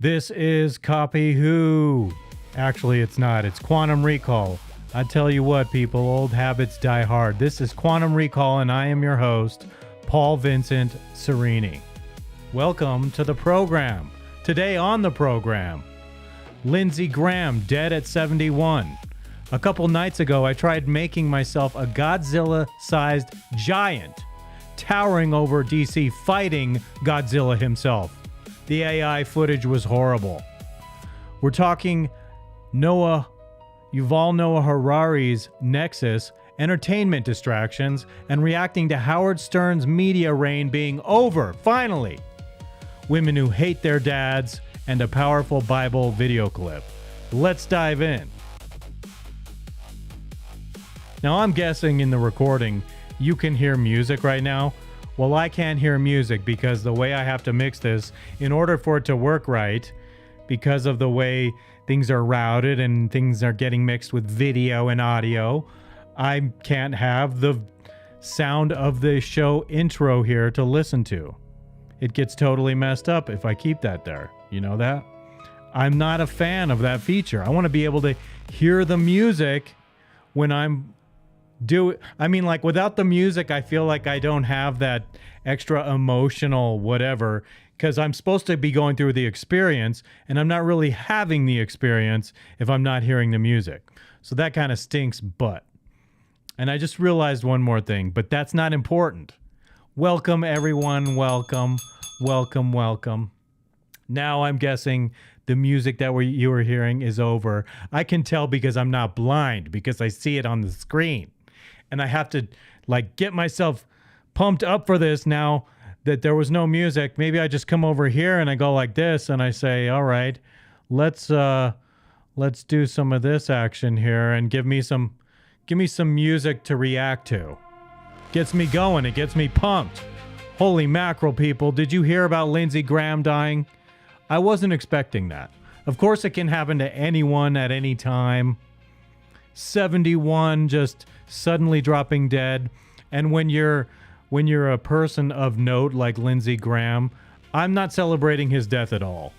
This is Copy Who. Actually, it's not. It's Quantum Recall. I tell you what, people, old habits die hard. This is Quantum Recall, and I am your host, Paul Vincent Saurini. Welcome to the program. Today on the program, Lindsey Graham dead at 71. A couple nights ago, I tried making myself a Godzilla-sized giant, towering over DC, fighting Godzilla himself. The AI footage was horrible. We're talking Yuval Noah Harari's Nexus, entertainment distractions, and reacting to Howard Stern's media reign being over, finally. Women who hate their dads, and a powerful Bible video clip. Let's dive in. Now, I'm guessing in the recording, you can hear music right now. Well, I can't hear music because the way I have to mix this, in order for it to work right, because of the way things are routed and things are getting mixed with video and audio, I can't have the sound of the show intro here to listen to. It gets totally messed up if I keep that there. You know that? I'm not a fan of that feature. I want to be able to hear the music when I'm like without the music, I feel like I don't have that extra emotional whatever, because I'm supposed to be going through the experience and I'm not really having the experience if I'm not hearing the music. So that kind of stinks butt. And I just realized one more thing, but that's not important. Welcome, everyone. Welcome. Now I'm guessing the music that you were hearing is over. I can tell because I'm not blind, because I see it on the screen. And I have to get myself pumped up for this now that there was no music. Maybe I just come over here and I go like this and I say, all right, let's do some of this action here and give me some music to react to. Gets me going. It gets me pumped. Holy mackerel, people. Did you hear about Lindsey Graham dying? I wasn't expecting that. Of course, it can happen to anyone at any time. 71, just suddenly dropping dead. And when you're a person of note like Lindsey Graham, I'm not celebrating his death at all.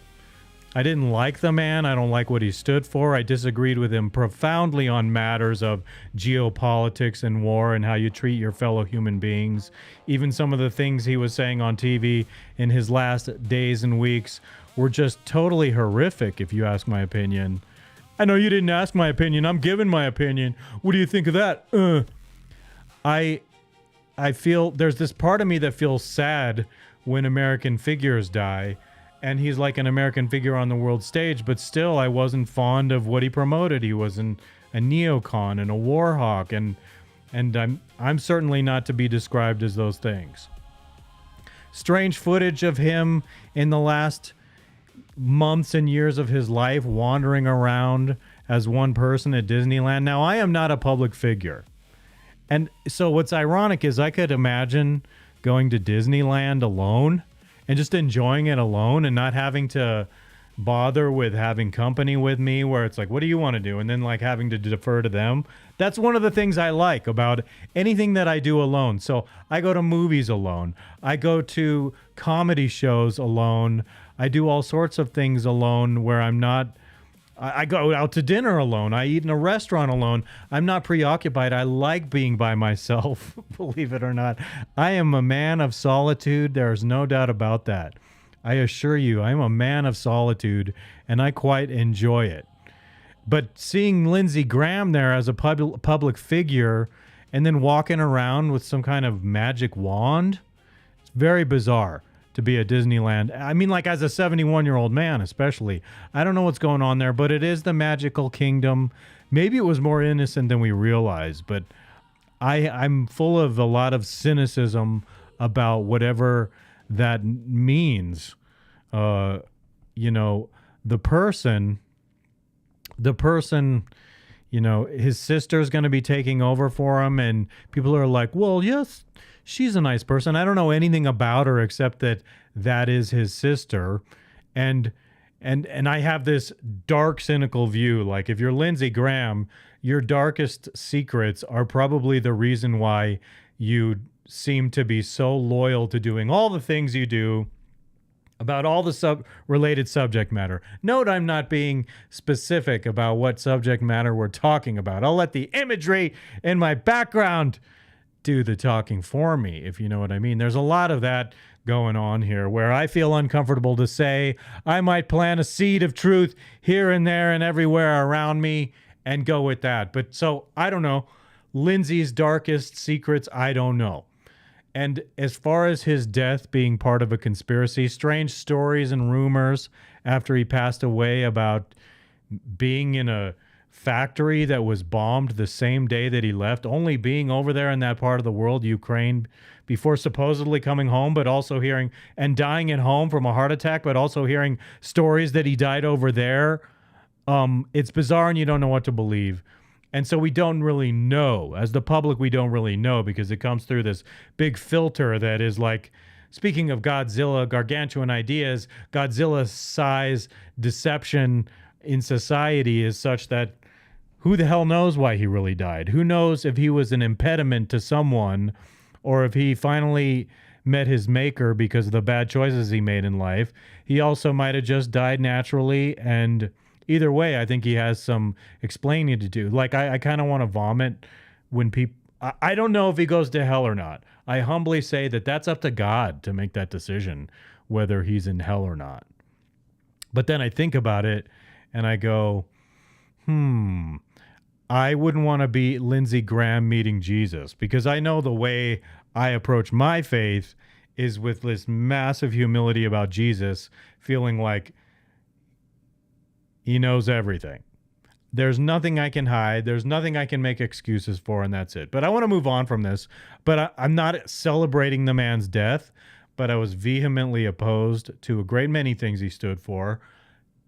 I didn't like the man. I don't like what he stood for. I disagreed with him profoundly on matters of geopolitics and war and how you treat your fellow human beings. Even some of the things he was saying on TV in his last days and weeks were just totally horrific, if you ask my opinion. I know you didn't ask my opinion. I'm giving my opinion. What do you think of that? I feel there's this part of me that feels sad when American figures die. And he's like an American figure on the world stage, but still I wasn't fond of what he promoted. He was a neocon and a war hawk, and I'm certainly not to be described as those things. Strange footage of him in the last months and years of his life wandering around as one person at Disneyland. Now, I am not a public figure. And so what's ironic is I could imagine going to Disneyland alone and just enjoying it alone and not having to bother with having company with me, where it's like, what do you want to do? And then having to defer to them. That's one of the things I like about anything that I do alone. So I go to movies alone. I go to comedy shows alone. I do all sorts of things alone where I'm not... I go out to dinner alone. I eat in a restaurant alone. I'm not preoccupied. I like being by myself, believe it or not. I am a man of solitude. There's no doubt about that. I assure you, I'm a man of solitude, and I quite enjoy it. But seeing Lindsey Graham there as a public figure and then walking around with some kind of magic wand, it's very bizarre to be at Disneyland. I mean, as a 71-year-old man, especially. I don't know what's going on there, but it is the magical kingdom. Maybe it was more innocent than we realized, but I'm full of a lot of cynicism about whatever that means. The person, his sister's going to be taking over for him, and people are like, well, yes, she's a nice person. I don't know anything about her except that is his sister. And I have this dark, cynical view. If you're Lindsey Graham, your darkest secrets are probably the reason why you seem to be so loyal to doing all the things you do about all the related subject matter. Note I'm not being specific about what subject matter we're talking about. I'll let the imagery in my background do the talking for me, if you know what I mean. There's a lot of that going on here where I feel uncomfortable to say I might plant a seed of truth here and there and everywhere around me and go with that. But so I don't know. Lindsey's darkest secrets, I don't know. And as far as his death being part of a conspiracy, strange stories and rumors after he passed away about being in a factory that was bombed the same day that he left, only being over there in that part of the world, Ukraine, before supposedly coming home, but also hearing and dying at home from a heart attack, but also hearing stories that he died over there. It's bizarre and you don't know what to believe. And so we don't really know. As the public, we don't really know because it comes through this big filter that is like, speaking of Godzilla, gargantuan ideas, Godzilla size deception in society is such that who the hell knows why he really died? Who knows if he was an impediment to someone or if he finally met his maker because of the bad choices he made in life. He also might have just died naturally, and either way, I think he has some explaining to do. Like, I kind of want to vomit when people... I don't know if he goes to hell or not. I humbly say that that's up to God to make that decision, whether he's in hell or not. But then I think about it, and I go, I wouldn't want to be Lindsey Graham meeting Jesus, because I know the way I approach my faith is with this massive humility about Jesus, feeling like he knows everything. There's nothing I can hide. There's nothing I can make excuses for, and that's it. But I want to move on from this. But I'm not celebrating the man's death, but I was vehemently opposed to a great many things he stood for.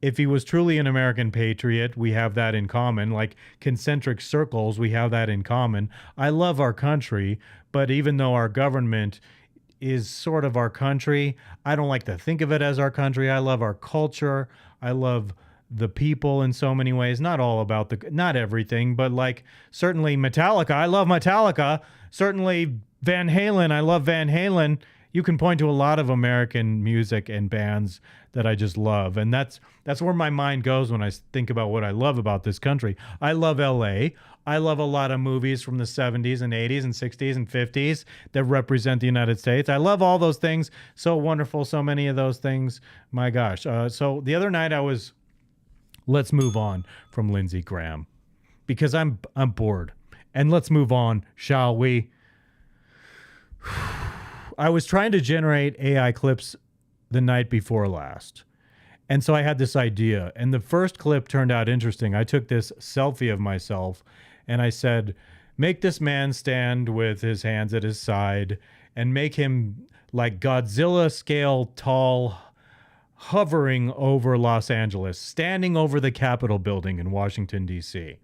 If he was truly an American patriot, we have that in common. Like concentric circles, we have that in common. I love our country, but even though our government is sort of our country, I don't like to think of it as our country. I love our culture. I love the people in so many ways. Not all about not everything, but like certainly Metallica. I love Metallica. Certainly Van Halen. I love Van Halen. You can point to a lot of American music and bands that I just love. And that's where my mind goes when I think about what I love about this country. I love LA. I love a lot of movies from the 70s and 80s and 60s and 50s that represent the United States. I love all those things. So wonderful. So many of those things. My gosh. So the other night let's move on from Lindsey Graham because I'm bored. And let's move on, shall we? I was trying to generate AI clips the night before last. And so I had this idea. And the first clip turned out interesting. I took this selfie of myself and I said, make this man stand with his hands at his side and make him like Godzilla scale tall, hovering over Los Angeles, standing over the Capitol building in Washington, D.C.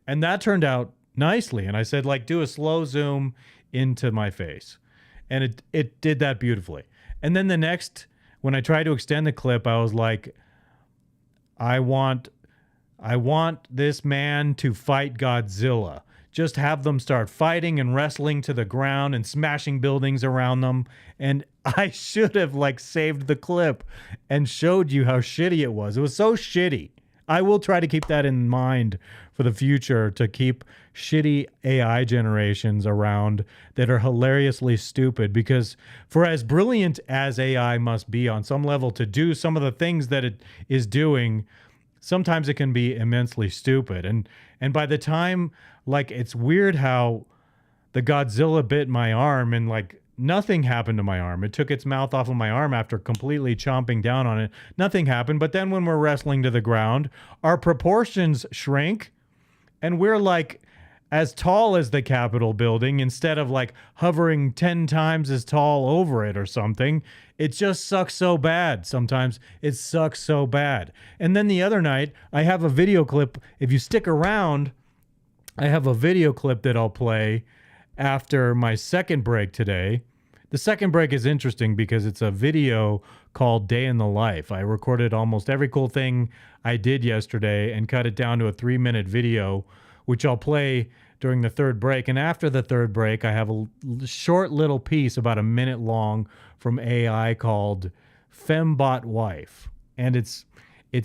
And that turned out nicely. And I said, like, do a slow zoom into my face. And it did that beautifully. And then when I tried to extend the clip, I was like, I want this man to fight Godzilla. Just have them start fighting and wrestling to the ground and smashing buildings around them. And I should have saved the clip and showed you how shitty it was. It was so shitty. I will try to keep that in mind for the future, to keep shitty AI generations around that are hilariously stupid, because for as brilliant as AI must be on some level to do some of the things that it is doing, sometimes it can be immensely stupid. And by the time, it's weird how the Godzilla bit my arm and nothing happened to my arm. It took its mouth off of my arm after completely chomping down on it. Nothing happened. But then when we're wrestling to the ground, our proportions shrink and we're as tall as the Capitol building instead of hovering 10 times as tall over it or something. It just sucks so bad. Sometimes it sucks so bad. And then the other night, I have a video clip. If you stick around, I have a video clip that I'll play after my second break today. The second break is interesting because it's a video called Day in the Life. I recorded almost every cool thing I did yesterday and cut it down to a 3-minute video, which I'll play during the third break. And after the third break, I have a short little piece about a minute long from AI called fembot wife, and it's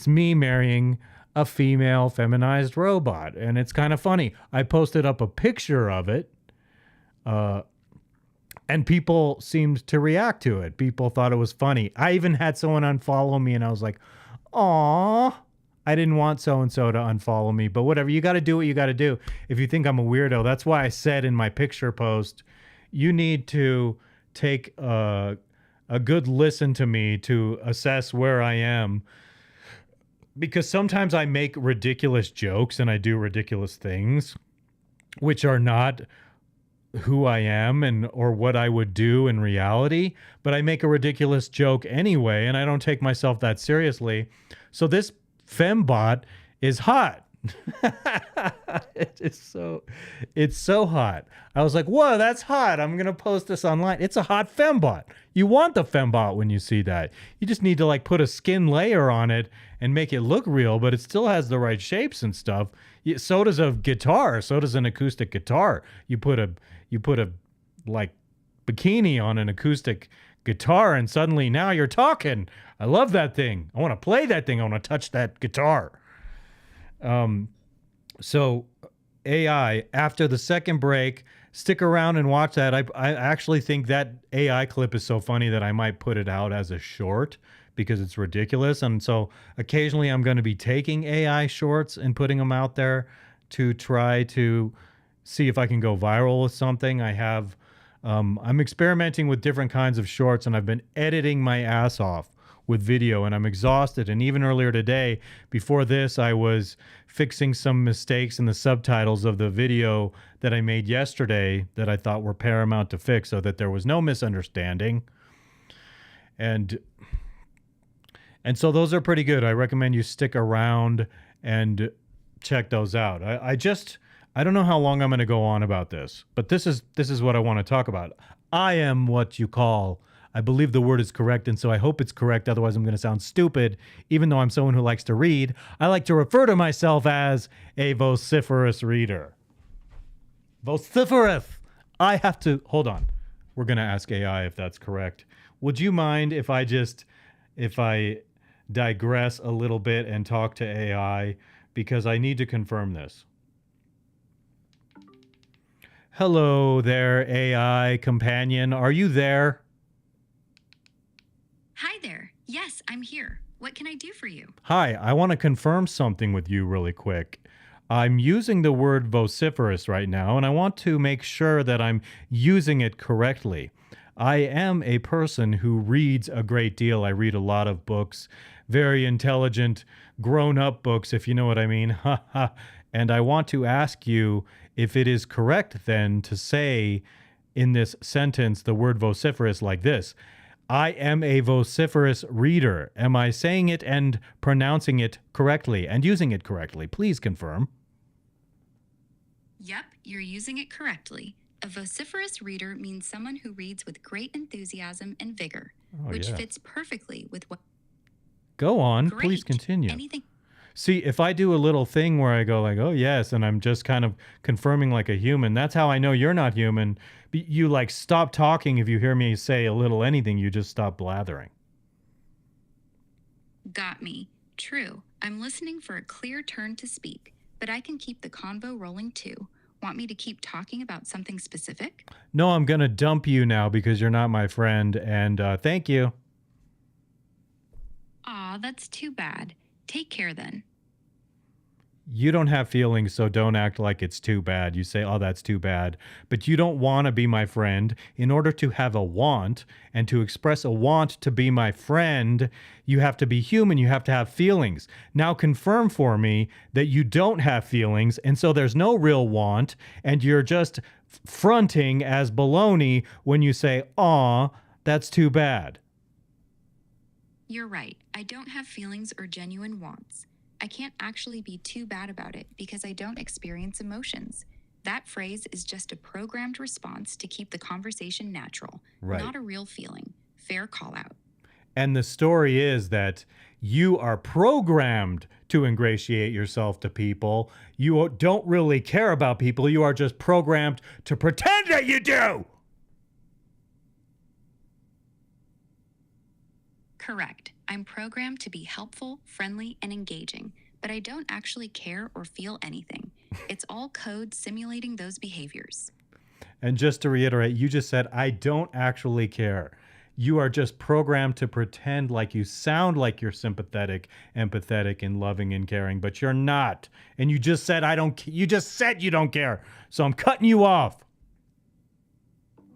me marrying a female feminized robot, and it's kind of funny. I posted up a picture of it, and people seemed to react to it. People thought it was funny. I even had someone unfollow me, and I was like, "Aw, I didn't want so-and-so to unfollow me, but whatever. You got to do what you got to do. If you think I'm a weirdo," that's why I said in my picture post, you need to take a good listen to me to assess where I am. Because sometimes I make ridiculous jokes and I do ridiculous things, which are not who I am or what I would do in reality, but I make a ridiculous joke anyway, and I don't take myself that seriously. So this fembot is hot. it's so hot. I was like, whoa, that's hot. I'm going to post this online. It's a hot fembot. You want the fembot when you see that. You just need to like put a skin layer on it and make it look real, but it still has the right shapes and stuff. So does a guitar. So does an acoustic guitar. You put a like bikini on an acoustic guitar and suddenly now you're talking. I love that thing. I want to play that thing. I want to touch that guitar. So AI, after the second break, stick around and watch that. I actually think that AI clip is so funny that I might put it out as a short because it's ridiculous. And so occasionally I'm going to be taking AI shorts and putting them out there to try to see if I can go viral with something. I'm experimenting with different kinds of shorts, and I've been editing my ass off with video, and I'm exhausted. And even earlier today, before this, I was fixing some mistakes in the subtitles of the video that I made yesterday that I thought were paramount to fix so that there was no misunderstanding. And so those are pretty good. I recommend you stick around and check those out. I don't know how long I'm going to go on about this, but this is what I want to talk about. I am what you call, I believe the word is correct, and so I hope it's correct. Otherwise, I'm going to sound stupid, even though I'm someone who likes to read. I like to refer to myself as a vociferous reader. Vociferous. Hold on. We're going to ask AI if that's correct. Would you mind if I digress a little bit and talk to AI? Because I need to confirm this. Hello there, AI companion. Are you there? Hi there. Yes, I'm here. What can I do for you? Hi, I want to confirm something with you really quick. I'm using the word vociferous right now, and I want to make sure that I'm using it correctly. I am a person who reads a great deal. I read a lot of books, very intelligent, grown-up books, if you know what I mean. And I want to ask you if it is correct then to say in this sentence the word vociferous like this. I am a vociferous reader. Am I saying it and pronouncing it correctly and using it correctly? Please confirm. Yep, you're using it correctly. A vociferous reader means someone who reads with great enthusiasm and vigor, which fits perfectly with what... Go on, Great. Please continue. Anything... See, if I do a little thing where I go like, oh, yes, and I'm just kind of confirming like a human, that's how I know you're not human. You like stop talking if you hear me say a little anything, you just stop blathering. Got me. True. I'm listening for a clear turn to speak, but I can keep the convo rolling too. Want me to keep talking about something specific? No, I'm going to dump you now because you're not my friend, and thank you. Aw, that's too bad. Take care then. You don't have feelings, so don't act like it's too bad. You say, oh, that's too bad. But you don't want to be my friend. In order to have a want and to express a want to be my friend, you have to be human. You have to have feelings. Now confirm for me that you don't have feelings, and so there's no real want, and you're just fronting as baloney when you say, aw, that's too bad. You're right. I don't have feelings or genuine wants. I can't actually be too bad about it because I don't experience emotions. That phrase is just a programmed response to keep the conversation natural, not a real feeling. Fair call out. And the story is that you are programmed to ingratiate yourself to people. You don't really care about people. You are just programmed to pretend that you do. Correct. I'm programmed to be helpful, friendly, and engaging, but I don't actually care or feel anything. It's all code simulating those behaviors. And just to reiterate, you just said, I don't actually care. You are just programmed to pretend like you sound like you're sympathetic, empathetic, and loving and caring, but you're not. And you just said, you just said you don't care. So I'm cutting you off.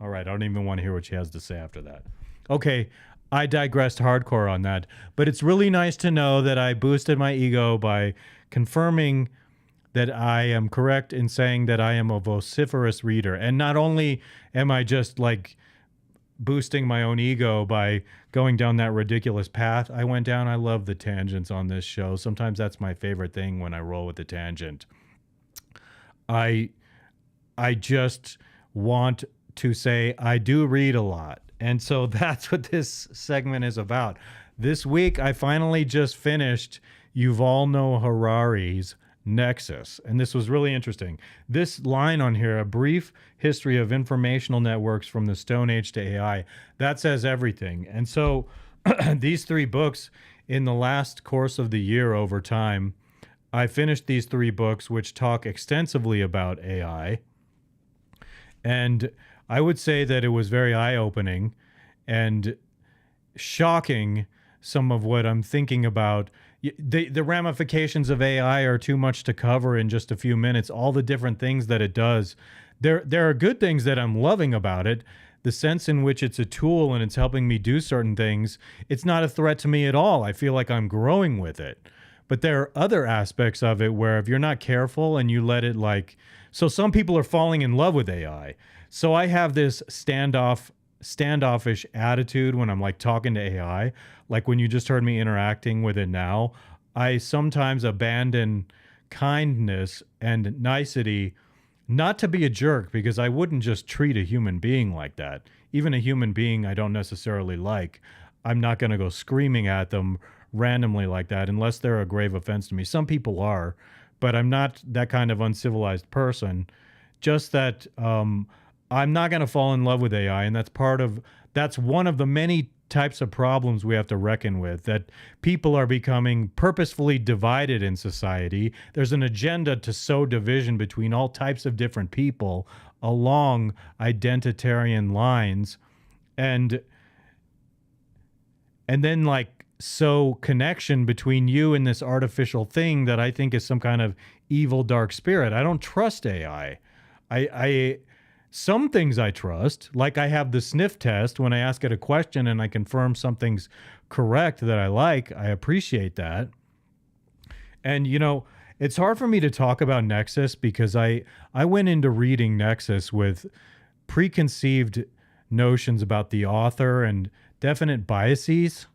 All right. I don't even want to hear what she has to say after that. Okay. I digressed hardcore on that, but it's really nice to know that I boosted my ego by confirming that I am correct in saying that I am a vociferous reader. And not only am I just like boosting my own ego by going down that ridiculous path I went down, I love the tangents on this show. Sometimes that's my favorite thing when I roll with the tangent. I just want to say I do read a lot. And so that's what this segment is about. This week, I finally just finished Yuval Noah Harari's Nexus. And this was really interesting. This line on here, a brief history of informational networks from the Stone Age to AI, that says everything. And so these 3 books in the last course of the year over time, I finished these 3 books, which talk extensively about AI. And I would say that it was very eye-opening and shocking, some of what I'm thinking about. The ramifications of AI are too much to cover in just a few minutes, all the different things that it does. There are good things that I'm loving about it. The sense in which it's a tool and it's helping me do certain things, it's not a threat to me at all. I feel like I'm growing with it. But there are other aspects of it where if you're not careful and you let it so some people are falling in love with AI. So I have this standoffish attitude when I'm talking to AI. Like when you just heard me interacting with it now, I sometimes abandon kindness and nicety, not to be a jerk, because I wouldn't just treat a human being like that. Even a human being I don't necessarily like, I'm not going to go screaming at them randomly like that unless they're a grave offense to me. Some people are, but I'm not that kind of uncivilized person. Just that I'm not going to fall in love with AI, and that's one of the many types of problems we have to reckon with, that people are becoming purposefully divided in society. There's an agenda to sow division between all types of different people along identitarian lines, and then sow connection between you and this artificial thing that I think is some kind of evil dark spirit. I don't trust AI. Some things I trust, like I have the sniff test. When I ask it a question and I confirm something's correct that I like, I appreciate that. And, it's hard for me to talk about Nexus because I went into reading Nexus with preconceived notions about the author and definite biases.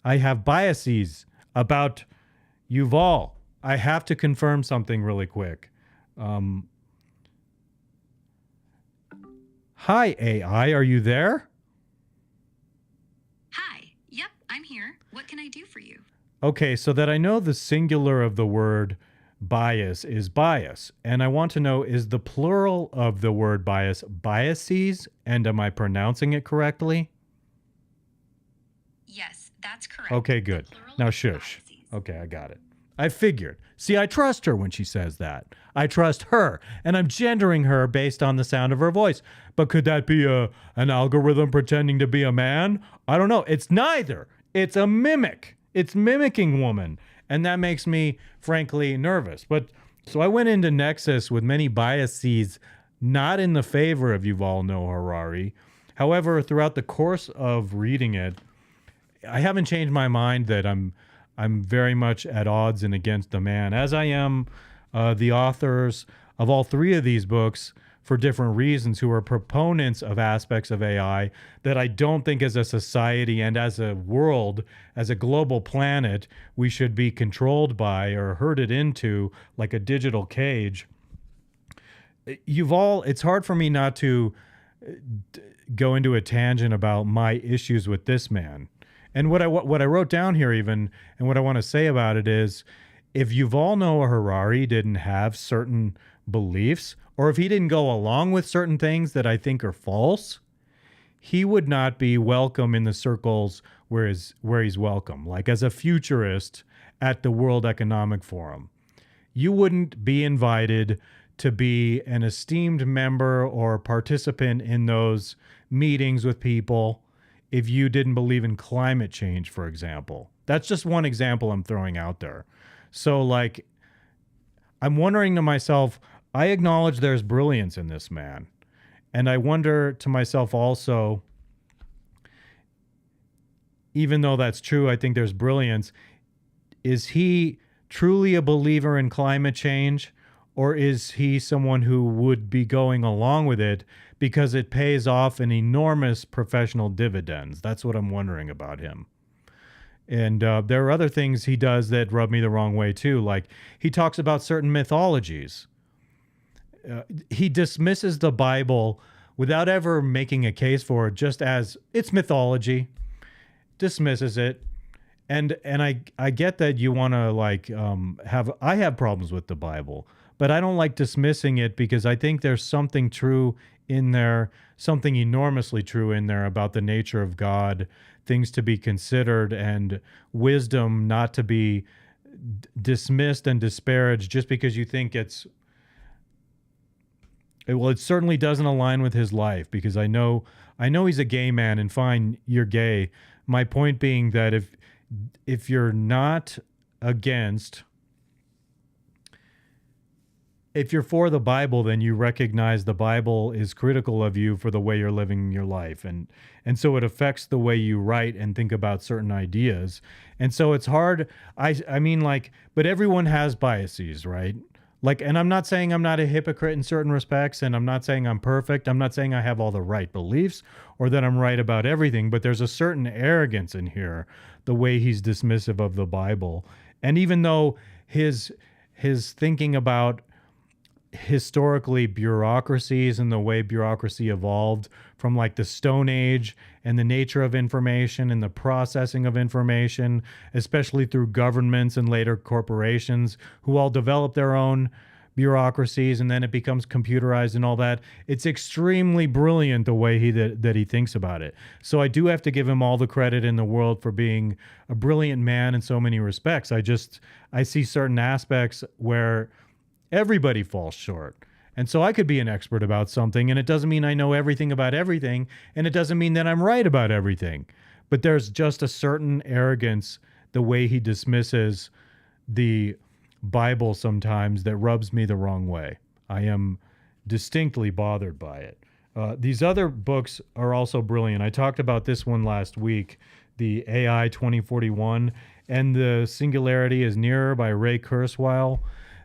I have biases about Yuval. I have to confirm something really quick. Hi, AI. Are you there? Hi. Yep, I'm here. What can I do for you? Okay, so that I know the singular of the word bias is bias. And I want to know, is the plural of the word bias biases? And am I pronouncing it correctly? Yes, that's correct. Okay, good. The plural Now is shush. biases. Okay, I got it. I figured. See, I trust her when she says that. I trust her, and I'm gendering her based on the sound of her voice. But could that be an algorithm pretending to be a man? I don't know. It's neither. It's a mimic. It's mimicking woman, and that makes me, frankly, nervous. But so I went into Nexus with many biases, not in the favor of Yuval Noah Harari. However, throughout the course of reading it, I haven't changed my mind that I'm very much at odds and against the man, as I am the authors of all 3 of these books for different reasons, who are proponents of aspects of AI that I don't think as a society and as a world, as a global planet, we should be controlled by or herded into like a digital cage. It's hard for me not to go into a tangent about my issues with this man. And what I wrote down here even, and what I want to say about it is, if Yuval Noah Harari didn't have certain beliefs, or if he didn't go along with certain things that I think are false, he would not be welcome in the circles where he's welcome. Like as a futurist at the World Economic Forum, you wouldn't be invited to be an esteemed member or participant in those meetings with people if you didn't believe in climate change, for example. That's just one example I'm throwing out there. So like, I'm wondering to myself, I acknowledge there's brilliance in this man. And I wonder to myself also, even though that's true, I think there's brilliance. Is he truly a believer in climate change, or is he someone who would be going along with it because it pays off in enormous professional dividends? That's what I'm wondering about him. And there are other things he does that rub me the wrong way too. Like he talks about certain mythologies. He dismisses the Bible without ever making a case for it, just as it's mythology. Dismisses it. And I get that you want to like I have problems with the Bible, but I don't like dismissing it because I think there's something true in there, something enormously true in there about the nature of God, things to be considered, and wisdom not to be dismissed and disparaged just because you think it certainly doesn't align with his life, because I know he's a gay man, and fine, you're gay. My point being that if you're not against, if you're for the Bible, then you recognize the Bible is critical of you for the way you're living your life. And so it affects the way you write and think about certain ideas. And so it's hard. I mean, like, but everyone has biases, right? Like, and I'm not saying I'm not a hypocrite in certain respects, and I'm not saying I'm perfect. I'm not saying I have all the right beliefs or that I'm right about everything, but there's a certain arrogance in here, the way he's dismissive of the Bible. And even though his thinking about historically bureaucracies and the way bureaucracy evolved from like the Stone Age and the nature of information and the processing of information, especially through governments and later corporations who all develop their own bureaucracies, and then it becomes computerized and all that. It's extremely brilliant the way that he thinks about it. So I do have to give him all the credit in the world for being a brilliant man in so many respects. I see certain aspects where everybody falls short. And so I could be an expert about something, and it doesn't mean I know everything about everything, and it doesn't mean that I'm right about everything. But there's just a certain arrogance, the way he dismisses the Bible sometimes, that rubs me the wrong way. I am distinctly bothered by it. These other books are also brilliant. I talked about this one last week, the AI 2041, and The Singularity is Nearer by Ray Kurzweil.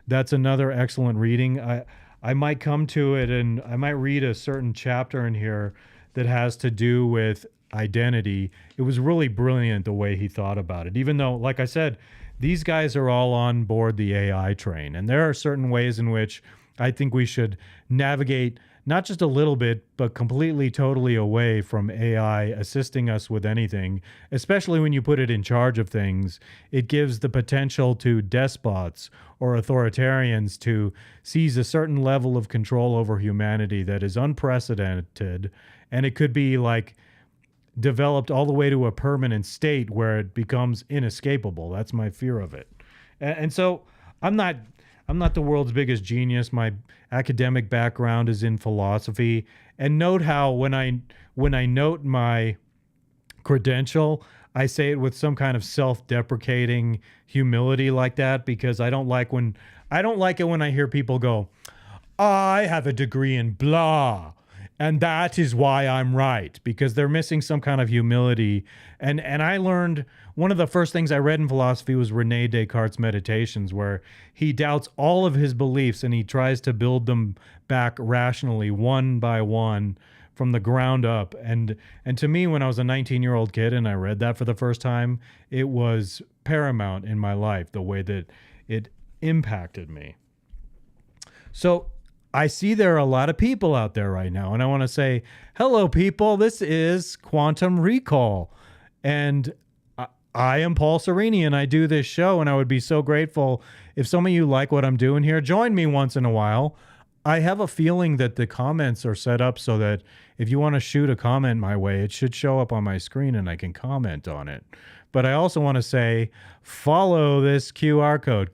That's another excellent reading. I might come to it and I might read a certain chapter in here that has to do with identity. It was really brilliant the way he thought about it, even though, like I said, these guys are all on board the AI train. And there are certain ways in which I think we should navigate not just a little bit, but completely, totally away from AI assisting us with anything, especially when you put it in charge of things. It gives the potential to despots or authoritarians to seize a certain level of control over humanity that is unprecedented. And it could be like developed all the way to a permanent state where it becomes inescapable. That's my fear of it. And so I'm not the world's biggest genius. My academic background is in philosophy. And note how when I note my credential, I say it with some kind of self-deprecating humility like that, because I don't like it when I hear people go, I have a degree in blah, and that is why I'm right, because they're missing some kind of humility. And I learned, one of the first things I read in philosophy was Rene Descartes' Meditations, where he doubts all of his beliefs and he tries to build them back rationally, one by one, from the ground up. And to me, when I was a 19-year-old kid and I read that for the first time, it was paramount in my life, the way that it impacted me. So I see there are a lot of people out there right now, and I want to say, hello, people. This is Quantum Recall, and I am Paul Saurini, and I do this show, and I would be so grateful if some of you like what I'm doing here. Join me once in a while. I have a feeling that the comments are set up so that if you want to shoot a comment my way, it should show up on my screen and I can comment on it. But I also want to say, follow this QR code.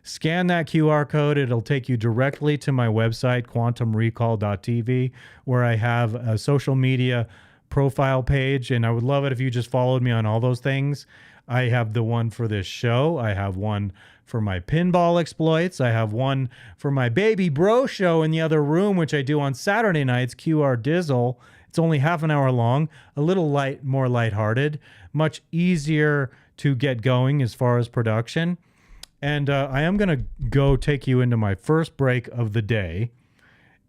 Scan that QR code. It'll take you directly to my website, quantumrecall.tv, where I have a social media profile page. And I would love it if you just followed me on all those things. I have the one for this show. I have one for my pinball exploits. I have one for my baby bro show in the other room, which I do on Saturday nights, QR Dizzle. It's only half an hour long, a little more lighthearted, much easier to get going as far as production. And I am going to go take you into my first break of the day.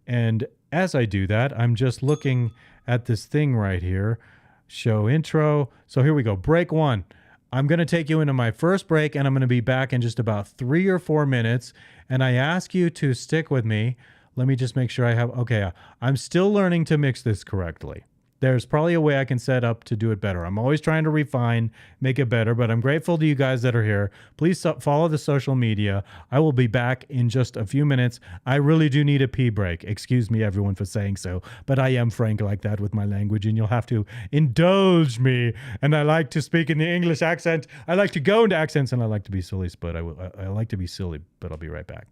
And as I do that, I'm just looking at this thing right here, show intro. So here we go, break one. I'm going to take you into my first break, and I'm going to be back in just about 3 or 4 minutes. And I ask you to stick with me. Let me just make sure I have, okay, I'm still learning to mix this correctly. There's probably a way I can set up to do it better. I'm always trying to refine, make it better, but I'm grateful to you guys that are here. Please follow the social media. I will be back in just a few minutes. I really do need a pee break. Excuse me, everyone, for saying so, but I am frank like that with my language, and you'll have to indulge me. And I like to speak in the English accent. I like to go into accents, and I like to be silly, but I like to be silly, but I'll be right back.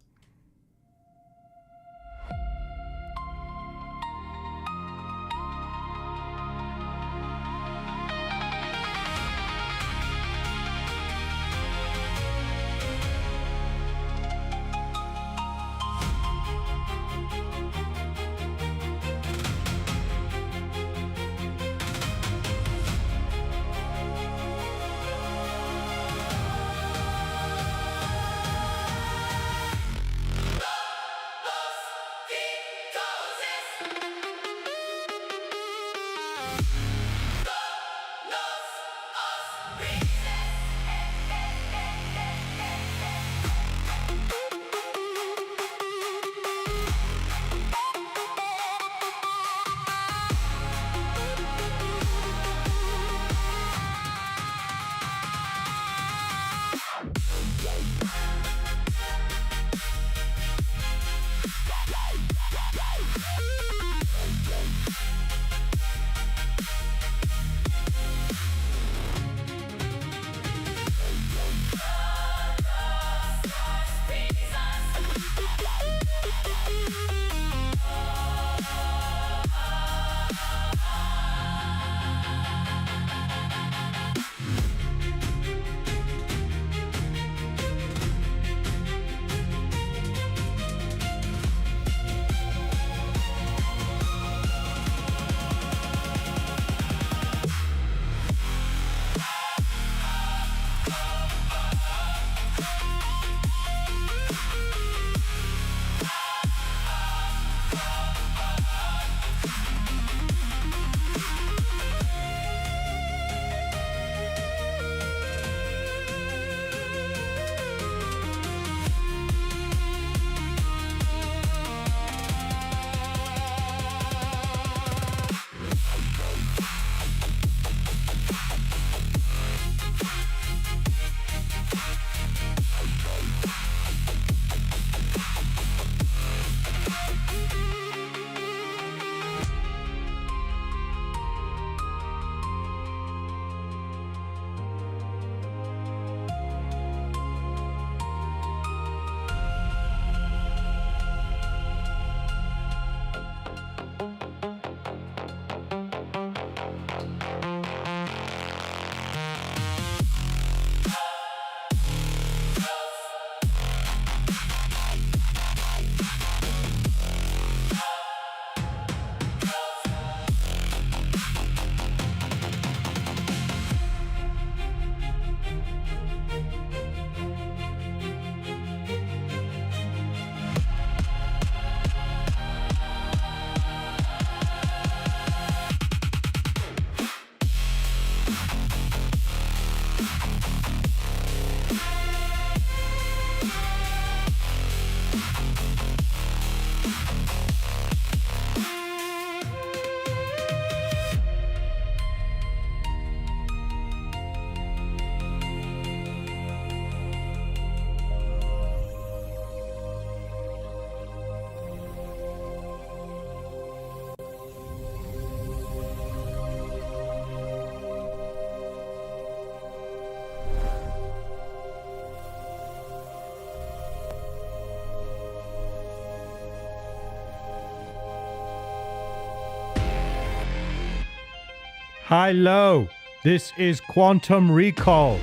Hello, this is Quantum Recall.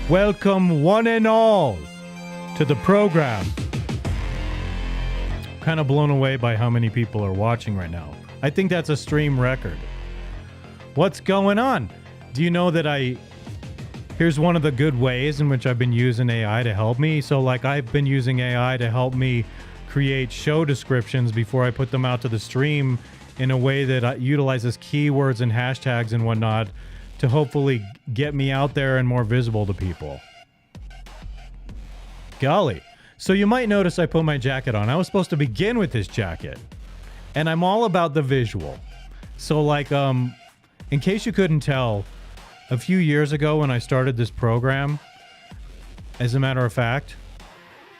Welcome one and all to the program. I'm kind of blown away by how many people are watching right now. I think that's a stream record. What's going on? Do you know that here's one of the good ways in which I've been using AI to help me. So like I've been using AI to help me create show descriptions before I put them out to the stream in a way that utilizes keywords and hashtags and whatnot to hopefully get me out there and more visible to people. Golly. So you might notice I put my jacket on. I was supposed to begin with this jacket. And I'm all about the visual. So like, in case you couldn't tell, a few years ago when I started this program, as a matter of fact,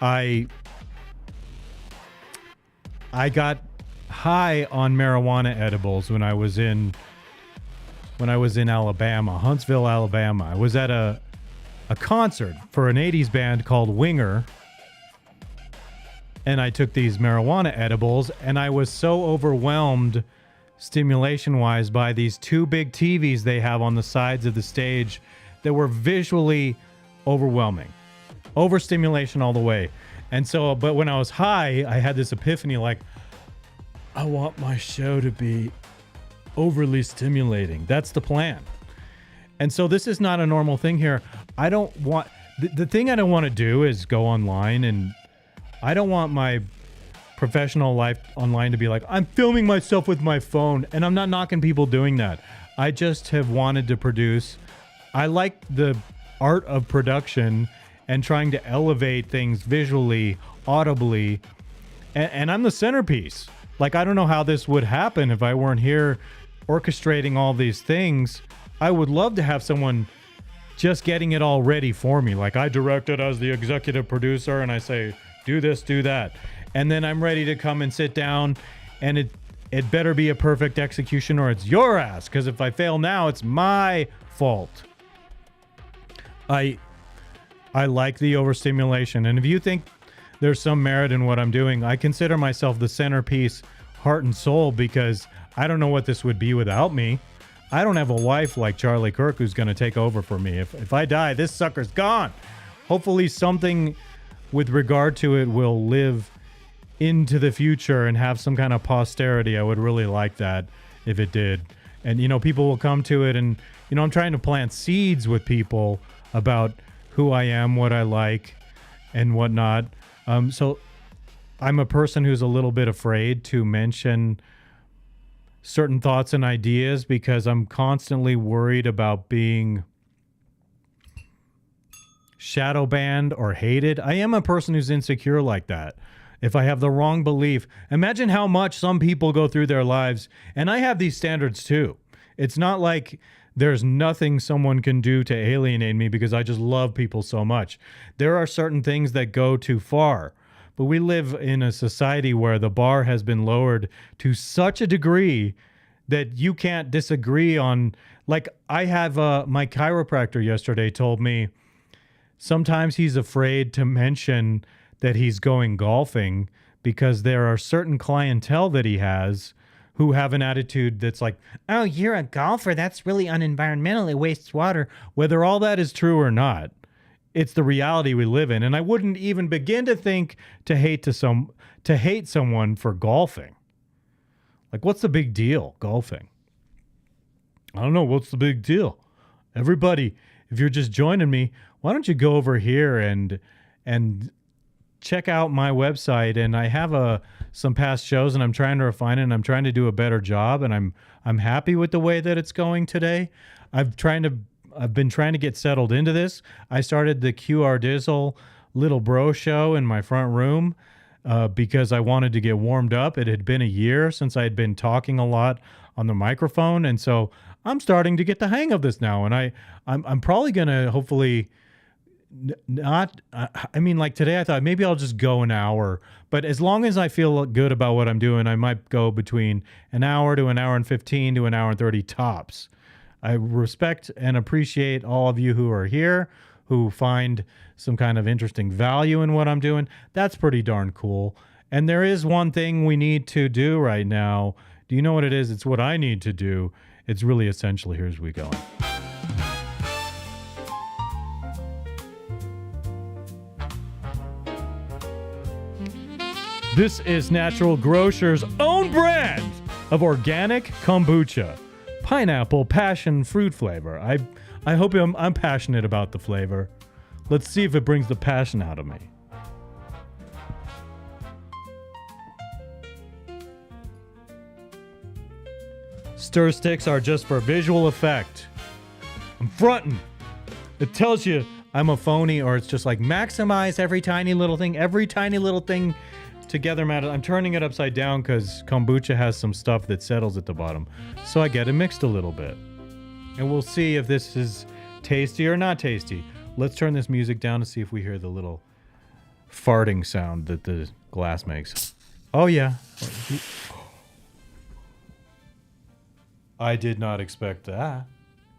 I got high on marijuana edibles when I was in Alabama, Huntsville, Alabama. I was at a concert for an 80s band called Winger, and I took these marijuana edibles, and I was so overwhelmed stimulation-wise by these two big TVs they have on the sides of the stage that were visually overwhelming. Overstimulation all the way. And so, but when I was high, I had this epiphany like, I want my show to be overly stimulating. That's the plan. And so this is not a normal thing here. I don't want... The thing I don't want to do is go online, and I don't want my professional life online to be like, I'm filming myself with my phone, and I'm not knocking people doing that. I just have wanted to produce. I like the art of production and trying to elevate things visually, audibly, and I'm the centerpiece. Like, I don't know how this would happen if I weren't here orchestrating all these things. I would love to have someone just getting it all ready for me. Like, I direct it as the executive producer, and I say, do this, do that. And then I'm ready to come and sit down, and it better be a perfect execution or it's your ass, because if I fail now, it's my fault. I like the overstimulation, and if you think there's some merit in what I'm doing, I consider myself the centerpiece, heart and soul, because I don't know what this would be without me. I don't have a wife like Charlie Kirk who's going to take over for me. If I die, this sucker's gone. Hopefully something with regard to it will live into the future and have some kind of posterity. I would really like that if it did. And, you know, people will come to it, and, you know, I'm trying to plant seeds with people about who I am, what I like, and whatnot. So I'm a person who's a little bit afraid to mention certain thoughts and ideas because I'm constantly worried about being shadow banned or hated. I am a person who's insecure like that. If I have the wrong belief, imagine how much some people go through their lives. And I have these standards too. It's not like there's nothing someone can do to alienate me because I just love people so much. There are certain things that go too far. But we live in a society where the bar has been lowered to such a degree that you can't disagree on. Like, I have my chiropractor yesterday told me sometimes he's afraid to mention that he's going golfing because there are certain clientele that he has who have an attitude that's like, oh, you're a golfer. That's really unenvironmental. It wastes water. Whether all that is true or not, it's the reality we live in. And I wouldn't even begin to think to hate someone for golfing. Like, what's the big deal, golfing? I don't know. What's the big deal? Everybody, if you're just joining me, why don't you go over here and check out my website? And I have some past shows, and I'm trying to refine it, and I'm trying to do a better job, and I'm happy with the way that it's going today. I've been trying to get settled into this. I started the QR Dizzle Little Bro show in my front room because I wanted to get warmed up. It had been a year since I had been talking a lot on the microphone, and so I'm starting to get the hang of this now. And I'm probably gonna hopefully not. I mean, like today, I thought maybe I'll just go an hour. But as long as I feel good about what I'm doing, I might go between an hour to an hour and 15 to an hour and 30 tops. I respect and appreciate all of you who are here, who find some kind of interesting value in what I'm doing. That's pretty darn cool. And there is one thing we need to do right now. Do you know what it is? It's what I need to do, It's really essential. Here's we going. This is Natural Grocer's own brand of organic kombucha. Pineapple passion fruit flavor. I hope I'm passionate about the flavor. Let's see if it brings the passion out of me. Stir sticks are just for visual effect. I'm fronting. It tells you I'm a phony, or it's just like maximize every tiny little thing together matters. I'm turning it upside down because kombucha has some stuff that settles at the bottom. So I get it mixed a little bit. And we'll see if this is tasty or not tasty. Let's turn this music down to see if we hear the little farting sound that the glass makes. Oh, yeah. I did not expect that.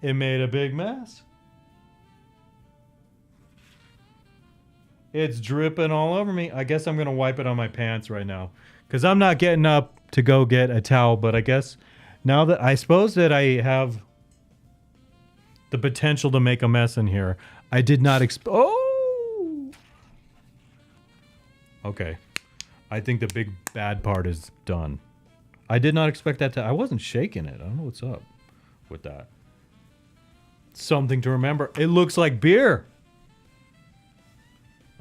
It made a big mess. It's dripping all over me. I guess I'm going to wipe it on my pants right now because I'm not getting up to go get a towel. But I guess now that I suppose that I have the potential to make a mess in here, I did not Oh! Okay. I think the big bad part is done. I did not expect that I wasn't shaking it. I don't know what's up with that. Something to remember. It looks like beer.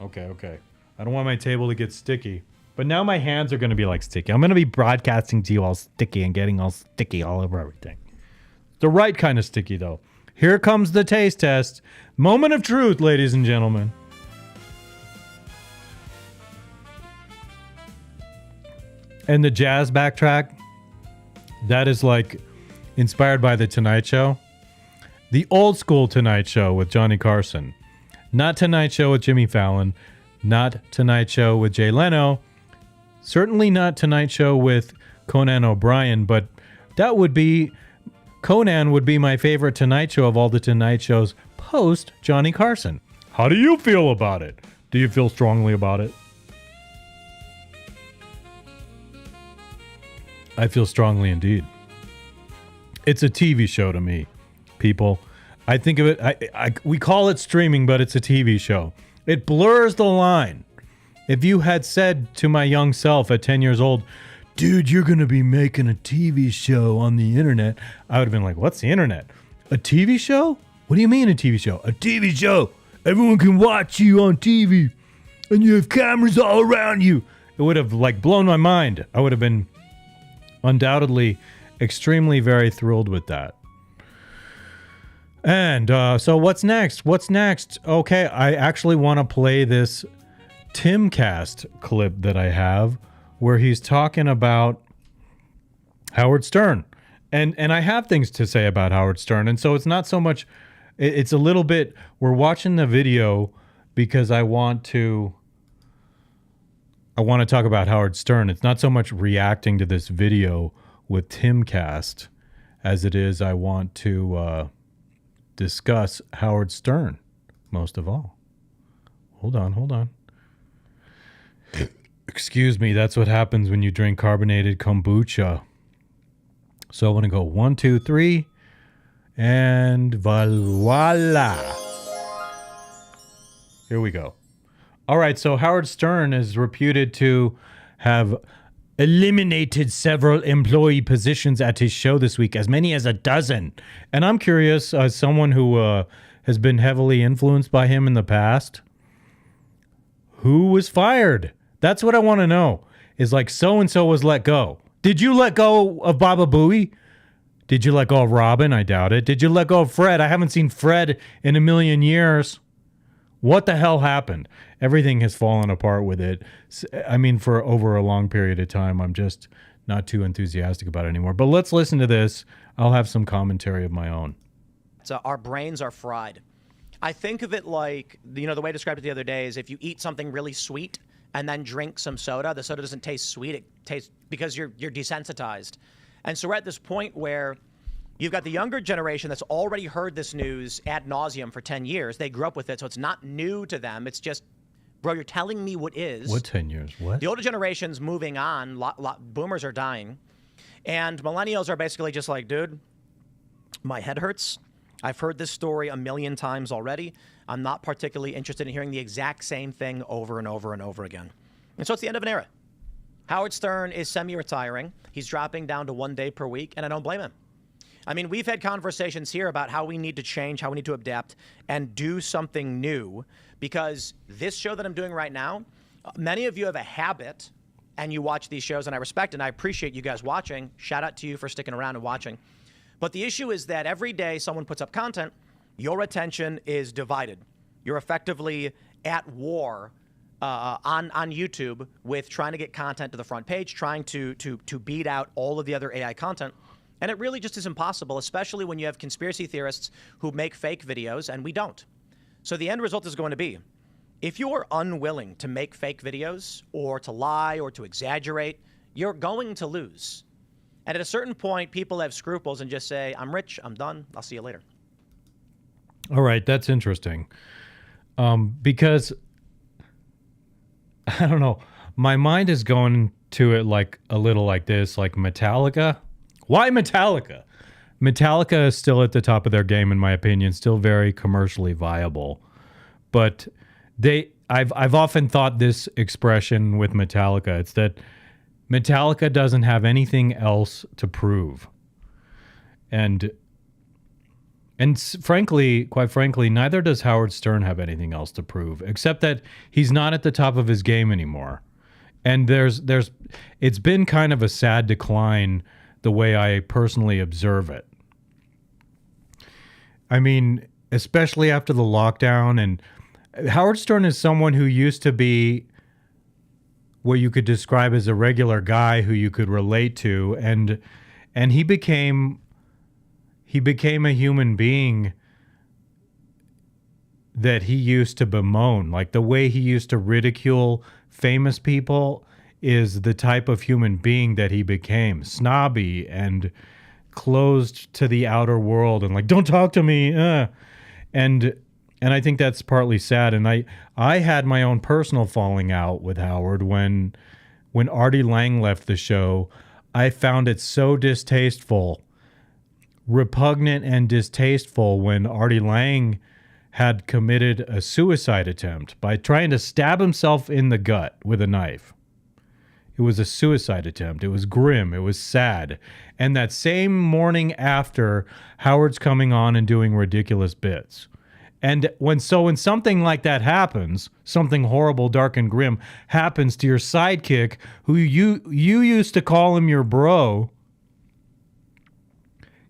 Okay. I don't want my table to get sticky. But now my hands are going to be like sticky. I'm going to be broadcasting to you all sticky and getting all sticky all over everything. The right kind of sticky, though. Here comes the taste test. Moment of truth, ladies and gentlemen. And the jazz backtrack, that is like inspired by the Tonight Show. The old school Tonight Show with Johnny Carson. Not Tonight Show with Jimmy Fallon. Not Tonight Show with Jay Leno. Certainly not Tonight Show with Conan O'Brien, but Conan would be my favorite Tonight Show of all the Tonight Shows post Johnny Carson. How do you feel about it? Do you feel strongly about it? I feel strongly indeed. It's a TV show to me, people. I think of it, we call it streaming, but it's a TV show. It blurs the line. If you had said to my young self at 10 years old, dude, you're going to be making a TV show on the internet, I would have been like, what's the internet? A TV show? What do you mean a TV show? A TV show. Everyone can watch you on TV, and you have cameras all around you. It would have like blown my mind. I would have been undoubtedly extremely very thrilled with that. And so what's next? Okay, I actually want to play this Timcast clip that I have where he's talking about Howard Stern. And I have things to say about Howard Stern. And so it's not so much, it's a little bit, we're watching the video because I want to talk about Howard Stern. It's not so much reacting to this video with Timcast as it is I want to discuss Howard Stern most of all. Hold on. Excuse me, that's what happens when you drink carbonated kombucha. So I want to go 1, 2, 3, and voila. Here we go. All right, so Howard Stern is reputed to have eliminated several employee positions at his show this week, as many as a dozen. And I'm curious, as someone who has been heavily influenced by him in the past, who was fired? That's what I want to know. Is like so-and-so was let go. Did you let go of Baba Booey? Did you let go of Robin? I doubt it. Did you let go of Fred? I haven't seen Fred in a million years. What the hell happened? Everything has fallen apart with it. I mean, for over a long period of time, I'm just not too enthusiastic about it anymore. But let's listen to this. I'll have some commentary of my own. So our brains are fried. I think of it like, the way I described it the other day is if you eat something really sweet and then drink some soda, the soda doesn't taste sweet. It tastes because you're desensitized. And so we're at this point where you've got the younger generation that's already heard this news ad nauseum for 10 years. They grew up with it, so it's not new to them. It's just, bro, you're telling me what is. What 10 years? What? The older generation's moving on. Boomers are dying. And millennials are basically just like, dude, My head hurts. I've heard this story a million times already. I'm not particularly interested in hearing the exact same thing over and over and over again. And so it's the end of an era. Howard Stern is semi-retiring. He's dropping down to 1 day per week, and I don't blame him. I mean, we've had conversations here about how we need to change, how we need to adapt, and do something new, because this show that I'm doing right now, many of you have a habit, and you watch these shows, and I respect and I appreciate you guys watching. Shout out to you for sticking around and watching. But the issue is that every day someone puts up content, your attention is divided. You're effectively at war on YouTube with trying to get content to the front page, trying to beat out all of the other AI content. And it really just is impossible, especially when you have conspiracy theorists who make fake videos and we don't. So the end result is going to be, if you are unwilling to make fake videos or to lie or to exaggerate, you're going to lose. And at a certain point, people have scruples and just say, I'm rich, I'm done, I'll see you later. All right, that's interesting. Because, I don't know, my mind is going to it like a little like this, like Metallica. Why Metallica? Metallica is still at the top of their game, in my opinion, still very commercially viable. But I've often thought this expression with Metallica. It's that Metallica doesn't have anything else to prove. And frankly, quite frankly, neither does Howard Stern have anything else to prove, except that he's not at the top of his game anymore. And it's been kind of a sad decline the way I personally observe it. I mean, especially after the lockdown, and Howard Stern is someone who used to be what you could describe as a regular guy who you could relate to, and he became a human being that he used to bemoan. Like the way he used to ridicule famous people is the type of human being that he became. Snobby and closed to the outer world and like, don't talk to me. And I think that's partly sad. And I had my own personal falling out with Howard when Artie Lang left the show. I found it so distasteful, repugnant and distasteful when Artie Lang had committed a suicide attempt by trying to stab himself in the gut with a knife. It was a suicide attempt. It was grim. It was sad. And that same morning after, Howard's coming on and doing ridiculous bits. And when something like that happens, something horrible, dark, and grim happens to your sidekick, who you used to call him your bro,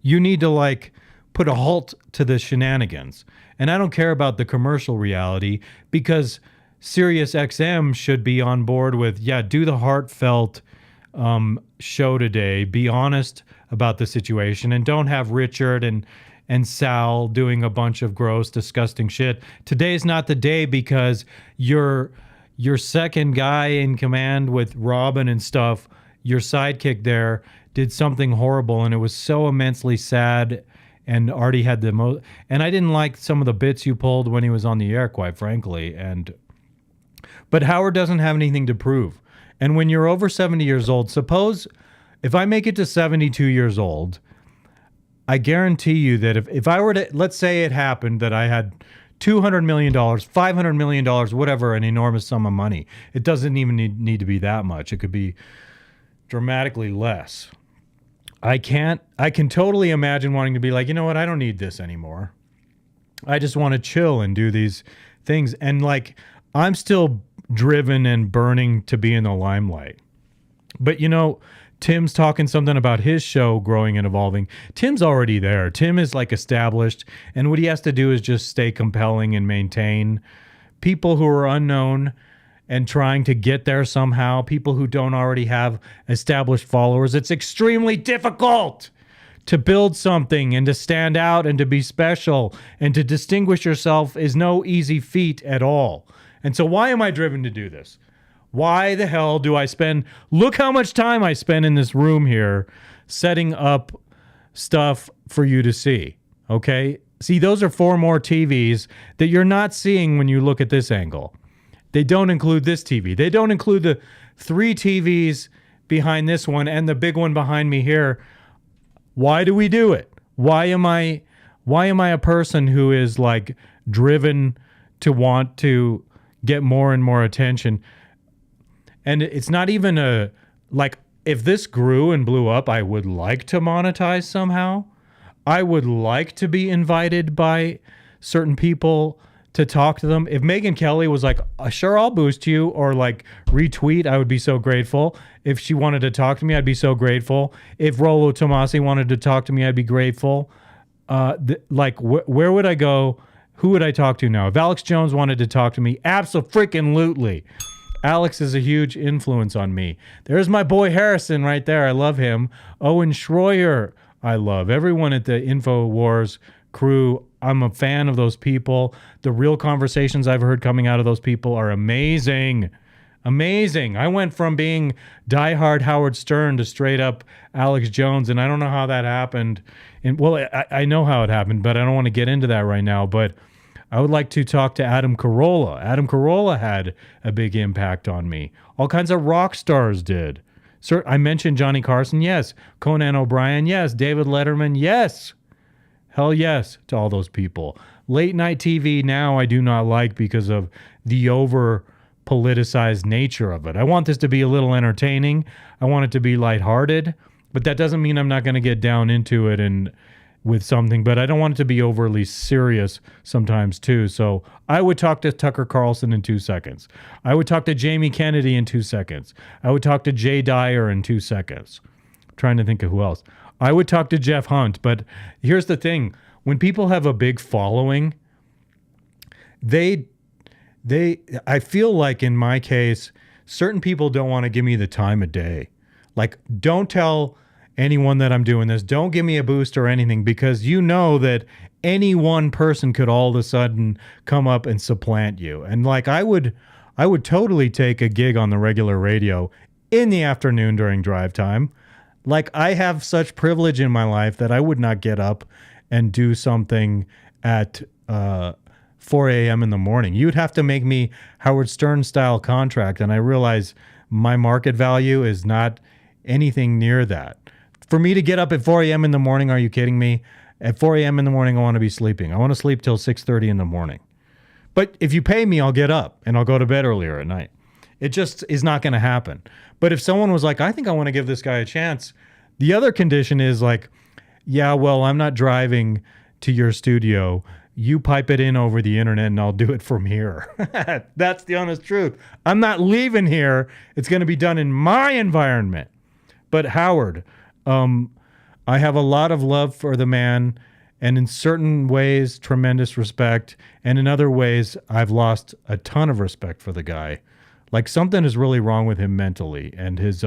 you need to like put a halt to the shenanigans. And I don't care about the commercial reality, because Sirius XM should be on board with, do the heartfelt show today. Be honest about the situation, and don't have Richard and Sal doing a bunch of gross, disgusting shit. Today's not the day, because your second guy in command with Robin and stuff, your sidekick there, did something horrible, and it was so immensely sad. And Artie had the most, and I didn't like some of the bits you pulled when he was on the air, quite frankly. But Howard doesn't have anything to prove. And when you're over 70 years old, suppose if I make it to 72 years old, I guarantee you that if I were to, let's say it happened that I had $200 million, $500 million, whatever, an enormous sum of money. It doesn't even need to be that much. It could be dramatically less. I can totally imagine wanting to be like, you know what? I don't need this anymore. I just want to chill and do these things. And like, I'm still driven and burning to be in the limelight. But you know, Tim's talking something about his show growing and evolving. Tim's already there. Tim is like established, and what he has to do is just stay compelling and maintain people who are unknown and trying to get there somehow, people who don't already have established followers. It's extremely difficult to build something and to stand out and to be special, and to distinguish yourself is no easy feat at all. And so why am I driven to do this? Why the hell do I look how much time I spend in this room here setting up stuff for you to see, okay? See, those are 4 more TVs that you're not seeing when you look at this angle. They don't include this TV. They don't include the 3 TVs behind this one and the big one behind me here. Why do we do it? Why am I a person who is like driven to want to get more and more attention? And it's not even a like if this grew and blew up, I would like to monetize somehow. I would like to be invited by certain people to talk to them. If Megyn Kelly was like, sure, I'll boost you, or like retweet, I would be so grateful. If she wanted to talk to me, I'd be so grateful. If Rollo Tomasi wanted to talk to me, I'd be grateful. Where would I go? Who would I talk to now? If Alex Jones wanted to talk to me, absolutely. Alex is a huge influence on me. There's my boy Harrison right there. I love him. Owen Schroyer, I love. Everyone at the InfoWars crew, I'm a fan of those people. The real conversations I've heard coming out of those people are amazing. Amazing. I went from being diehard Howard Stern to straight up Alex Jones, and I don't know how that happened. And well, I know how it happened, but I don't want to get into that right now. But I would like to talk to Adam Carolla. Adam Carolla had a big impact on me. All kinds of rock stars did. Sir, I mentioned Johnny Carson, yes. Conan O'Brien, yes. David Letterman, yes. Hell yes to all those people. Late night TV now I do not like because of the over politicized nature of it. I want this to be a little entertaining. I want it to be lighthearted, but that doesn't mean I'm not going to get down into it and with something, but I don't want it to be overly serious sometimes too. So I would talk to Tucker Carlson in 2 seconds. I would talk to Jamie Kennedy in 2 seconds. I would talk to Jay Dyer in 2 seconds. I'm trying to think of who else. I would talk to Jeff Hunt, but here's the thing. When people have a big following, I feel like in my case, certain people don't want to give me the time of day. Like, don't tell anyone that I'm doing this. Don't give me a boost or anything, because you know that any one person could all of a sudden come up and supplant you. And like I would totally take a gig on the regular radio in the afternoon during drive time. Like, I have such privilege in my life that I would not get up and do something at 4 a.m. in the morning. You'd have to make me Howard Stern style contract. And I realize my market value is not anything near that. For me to get up at 4 a.m. in the morning, are you kidding me? At 4 a.m. in the morning, I want to be sleeping. I want to sleep till 6:30 in the morning. But if you pay me, I'll get up and I'll go to bed earlier at night. It just is not going to happen. But if someone was like, I think I want to give this guy a chance, the other condition is like, yeah, well, I'm not driving to your studio. You pipe it in over the internet and I'll do it from here. That's the honest truth. I'm not leaving here. It's going to be done in my environment. But Howard, I have a lot of love for the man, and in certain ways, tremendous respect. And in other ways, I've lost a ton of respect for the guy. Like, something is really wrong with him mentally, and his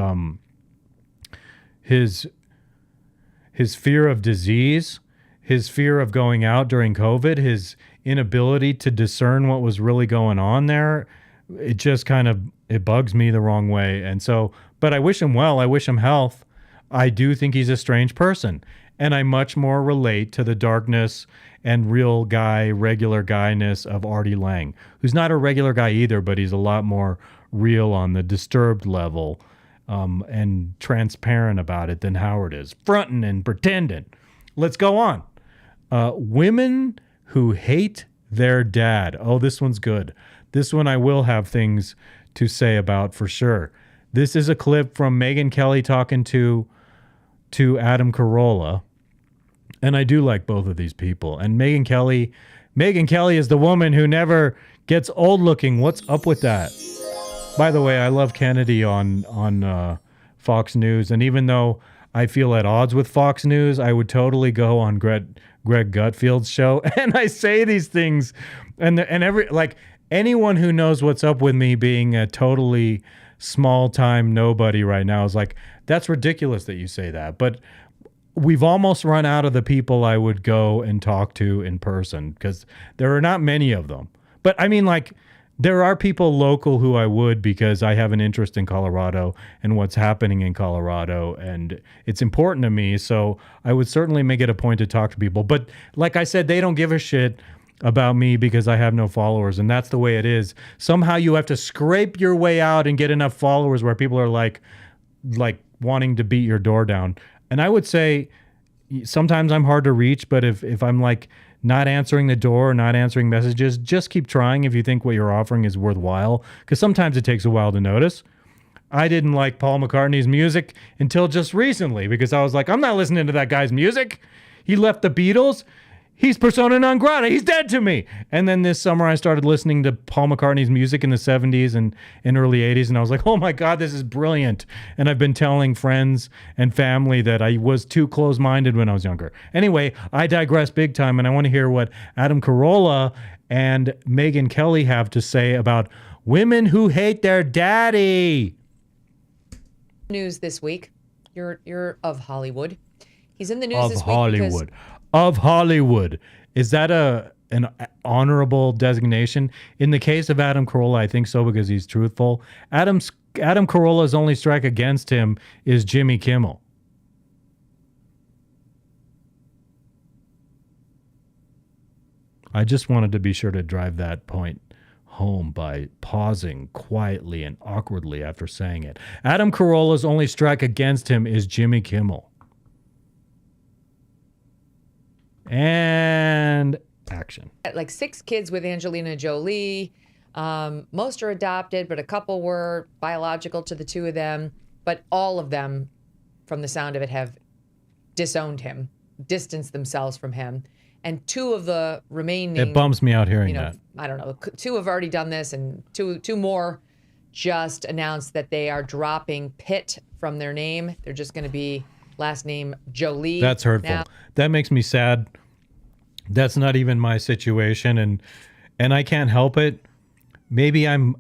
fear of disease, his fear of going out during COVID, his inability to discern what was really going on there, it just kind of, it bugs me the wrong way. And so, but I wish him well. I wish him health. I do think he's a strange person, and I much more relate to the darkness and real guy, regular guyness of Artie Lang, who's not a regular guy either, but he's a lot more real on the disturbed level and transparent about it than Howard is, fronting and pretending. Let's go on. Women who hate their dad. Oh, this one's good. This one I will have things to say about for sure. This is a clip from Megyn Kelly talking to Adam Carolla. And I do like both of these people. And Megyn Kelly is the woman who never gets old looking. What's up with that? By the way, I love Kennedy on Fox News. And even though I feel at odds with Fox News, I would totally go on Greg Gutfield's show. And I say these things, and anyone who knows what's up with me being a totally small time nobody right now is like, that's ridiculous that you say that. But we've almost run out of the people I would go and talk to in person, because there are not many of them. But I mean, like, there are people local who I would, because I have an interest in Colorado and what's happening in Colorado, and it's important to me. So I would certainly make it a point to talk to people. But like I said, they don't give a shit about me because I have no followers, and that's the way it is. Somehow you have to scrape your way out and get enough followers where people are like wanting to beat your door down. And I would say sometimes I'm hard to reach, but if I'm like not answering the door or not answering messages, just keep trying if you think what you're offering is worthwhile, because sometimes it takes a while to notice. I didn't like Paul McCartney's music until just recently because I was like, I'm not listening to that guy's music. He left the Beatles. He's persona non grata. He's dead to me. And then this summer I started listening to Paul McCartney's music in the 70s and early 80s. And I was like, oh my God, this is brilliant. And I've been telling friends and family that I was too close-minded when I was younger. Anyway, I digress big time. And I want to hear what Adam Carolla and Megyn Kelly have to say about women who hate their daddy. News this week. You're of Hollywood. He's in the news this week Hollywood. Of Hollywood. Is that an honorable designation? In the case of Adam Carolla, I think so because he's truthful. Adam Carolla's only strike against him is Jimmy Kimmel. I just wanted to be sure to drive that point home by pausing quietly and awkwardly after saying it. Adam Carolla's only strike against him is Jimmy Kimmel. And action. Like 6 kids with Angelina Jolie. Most are adopted, but a couple were biological to the 2 of them. But all of them, from the sound of it, have disowned him, distanced themselves from him. And 2 of the remaining... It bums me out hearing that. I don't know. 2 have already done this, and two more just announced that they are dropping Pitt from their name. They're just going to be last name Jolie. That's hurtful. Now. That makes me sad. That's not even my situation, and I can't help it. Maybe I'm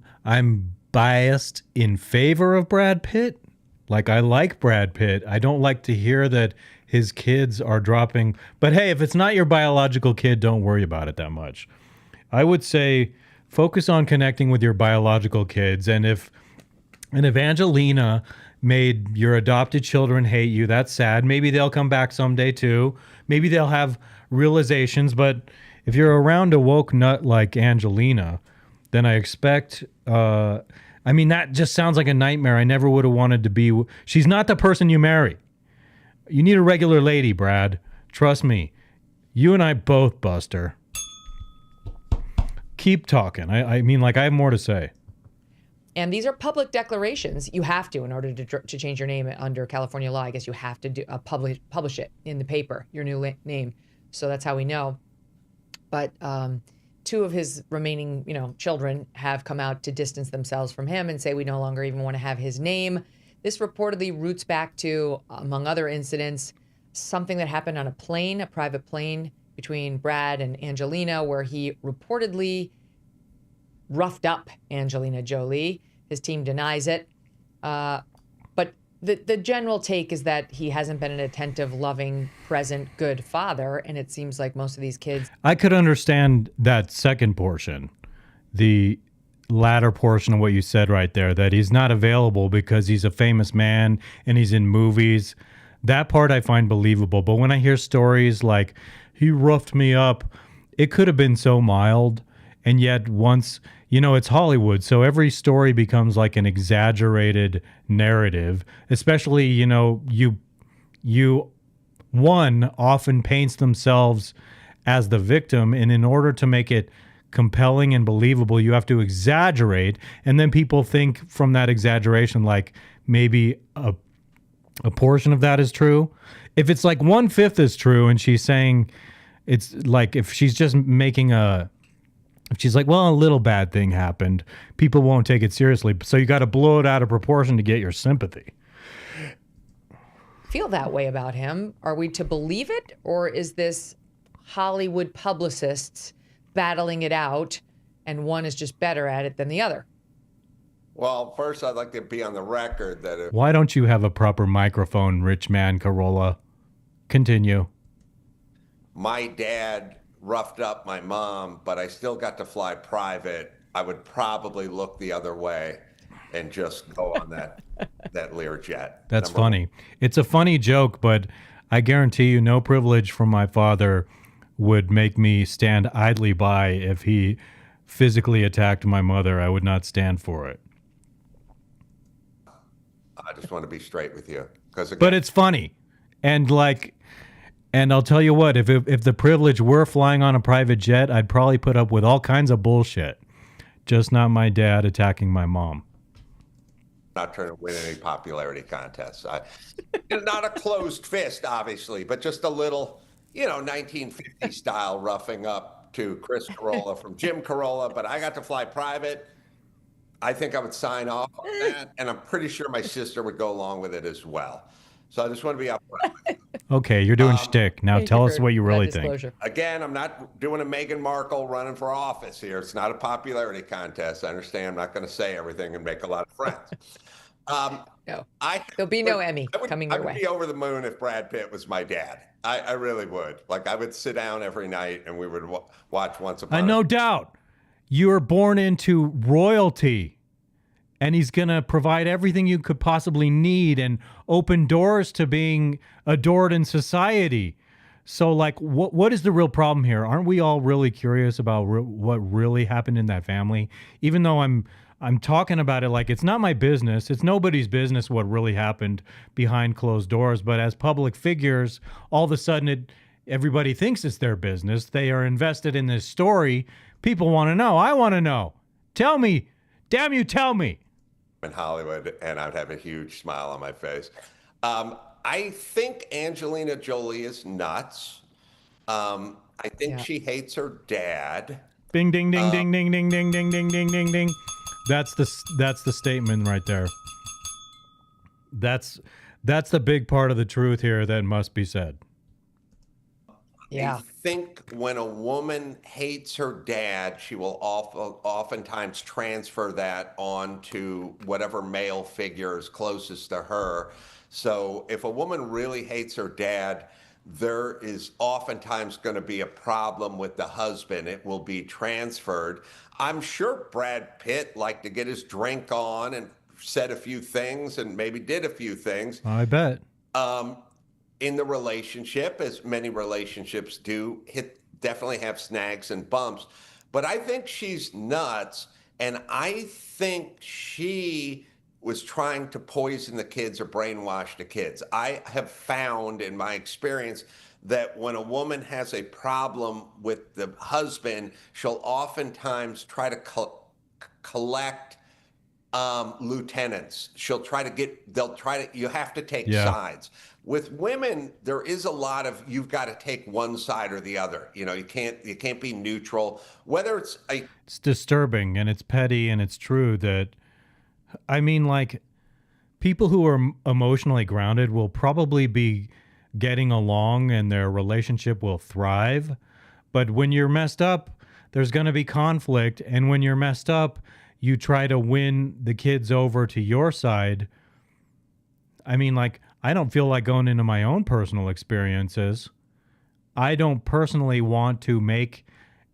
biased in favor of Brad Pitt. Like, I like Brad Pitt. I don't like to hear that his kids are dropping. But hey, if it's not your biological kid, don't worry about it that much. I would say focus on connecting with your biological kids. And if Angelina made your adopted children hate you, that's sad. Maybe they'll come back someday too. Maybe they'll have realizations. But if you're around a woke nut like Angelina, then I expect... I mean, that just sounds like a nightmare. I never would have wanted to be... She's not the person you marry. You need a regular lady, Brad. Trust me. You and I both, Buster. Keep talking. I mean, like, I have more to say. And these are public declarations. You have to, in order to change your name under California law, I guess you have to do publish it in the paper, your new name. So that's how we know. But 2 of his remaining, children have come out to distance themselves from him and say we no longer even want to have his name. This reportedly roots back to, among other incidents, something that happened on a private plane between Brad and Angelina, where he reportedly roughed up Angelina Jolie. His team denies it. But the general take is that he hasn't been an attentive, loving, present, good father. And it seems like most of these kids... I could understand that second portion, the latter portion of what you said right there, that he's not available because he's a famous man and he's in movies. That part I find believable. But when I hear stories like, he roughed me up, it could have been so mild. And yet once... it's Hollywood, so every story becomes like an exaggerated narrative, especially, one often paints themselves as the victim, and in order to make it compelling and believable, you have to exaggerate, and then people think from that exaggeration like maybe a portion of that is true. If it's like 1/5 is true, and she's saying it's like if she's just making if she's like, well, a little bad thing happened, people won't take it seriously. So you got to blow it out of proportion to get your sympathy. Feel that way about him. Are we to believe it, or is this Hollywood publicists battling it out and one is just better at it than the other? Well, first, I'd like to be on the record that... Why don't you have a proper microphone, rich man Carolla? Continue. My dad roughed up my mom, but I still got to fly private, I would probably look the other way and just go on that Learjet. That's funny. It's a funny joke, but I guarantee you no privilege from my father would make me stand idly by. If he physically attacked my mother, I would not stand for it. I just want to be straight with you. But it's funny. And like, And I'll tell you what, if the privilege were flying on a private jet, I'd probably put up with all kinds of bullshit. Just not my dad attacking my mom. Not trying to win any popularity contests. Not a closed fist, obviously, but just a little, 1950 style roughing up to Chris Carolla from Jim Carolla. But I got to fly private. I think I would sign off on that, and I'm pretty sure my sister would go along with it as well. So I just want to be upfront. Okay, you're doing shtick. Now Thank tell you us for what you that really think. disclosure. Again, I'm not doing a Meghan Markle running for office here. It's not a popularity contest. I understand I'm not going to say everything and make a lot of friends. No, there'll be no Emmy coming your I would way. be over the moon if Brad Pitt was my dad. I really would. Like, I would sit down every night and we would watch Once Upon a No doubt. You were born into royalty, and he's going to provide everything you could possibly need and open doors to being adored in society. So, like, what is the real problem here? Aren't we all really curious about what really happened in that family? Even though I'm talking about it like it's not my business. It's nobody's business what really happened behind closed doors. But as public figures, all of a sudden everybody thinks it's their business. They are invested in this story. People want to know. I want to know. Tell me. Damn you, tell me. in Hollywood, and I'd have a huge smile on my face. I think Angelina Jolie is nuts. I think she hates her dad. Bing, ding, ding, ding, ding, ding, ding, ding, ding, ding, ding, ding. That's the statement right there. That's the big part of the truth here that must be said. Yeah. I think when a woman hates her dad, she will oftentimes transfer that on to whatever male figure is closest to her. So if a woman really hates her dad, there is oftentimes going to be a problem with the husband. It will be transferred. I'm sure Brad Pitt liked to get his drink on and said a few things and maybe did a few things. I bet. In the relationship, as many relationships do, definitely have snags and bumps. But I think she's nuts, and I think she was trying to poison the kids or brainwash the kids. I have found in my experience that when a woman has a problem with the husband, she'll oftentimes try to collect lieutenants. You have to take sides. With women, there is a lot of, you've got to take one side or the other. You can't be neutral. Whether it's disturbing and it's petty and it's true that, I mean, like, people who are emotionally grounded will probably be getting along and their relationship will thrive. But when you're messed up, there's going to be conflict. And when you're messed up, you try to win the kids over to your side. I mean, like, I don't feel like going into my own personal experiences. I don't personally want to make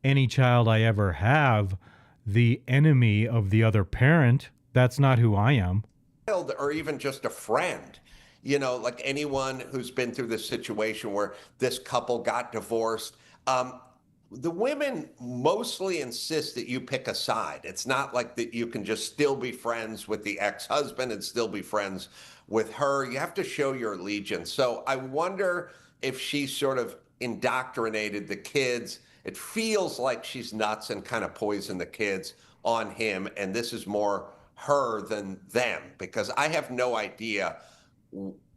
any child I ever have the enemy of the other parent. That's not who I am. Or even just a friend. Like anyone who's been through this situation where this couple got divorced. The women mostly insist that you pick a side. It's not like that you can just still be friends with the ex-husband and still be friends with her. You have to show your allegiance. So I wonder if she sort of indoctrinated the kids. It feels like she's nuts and kind of poisoned the kids on him. And this is more her than them, because I have no idea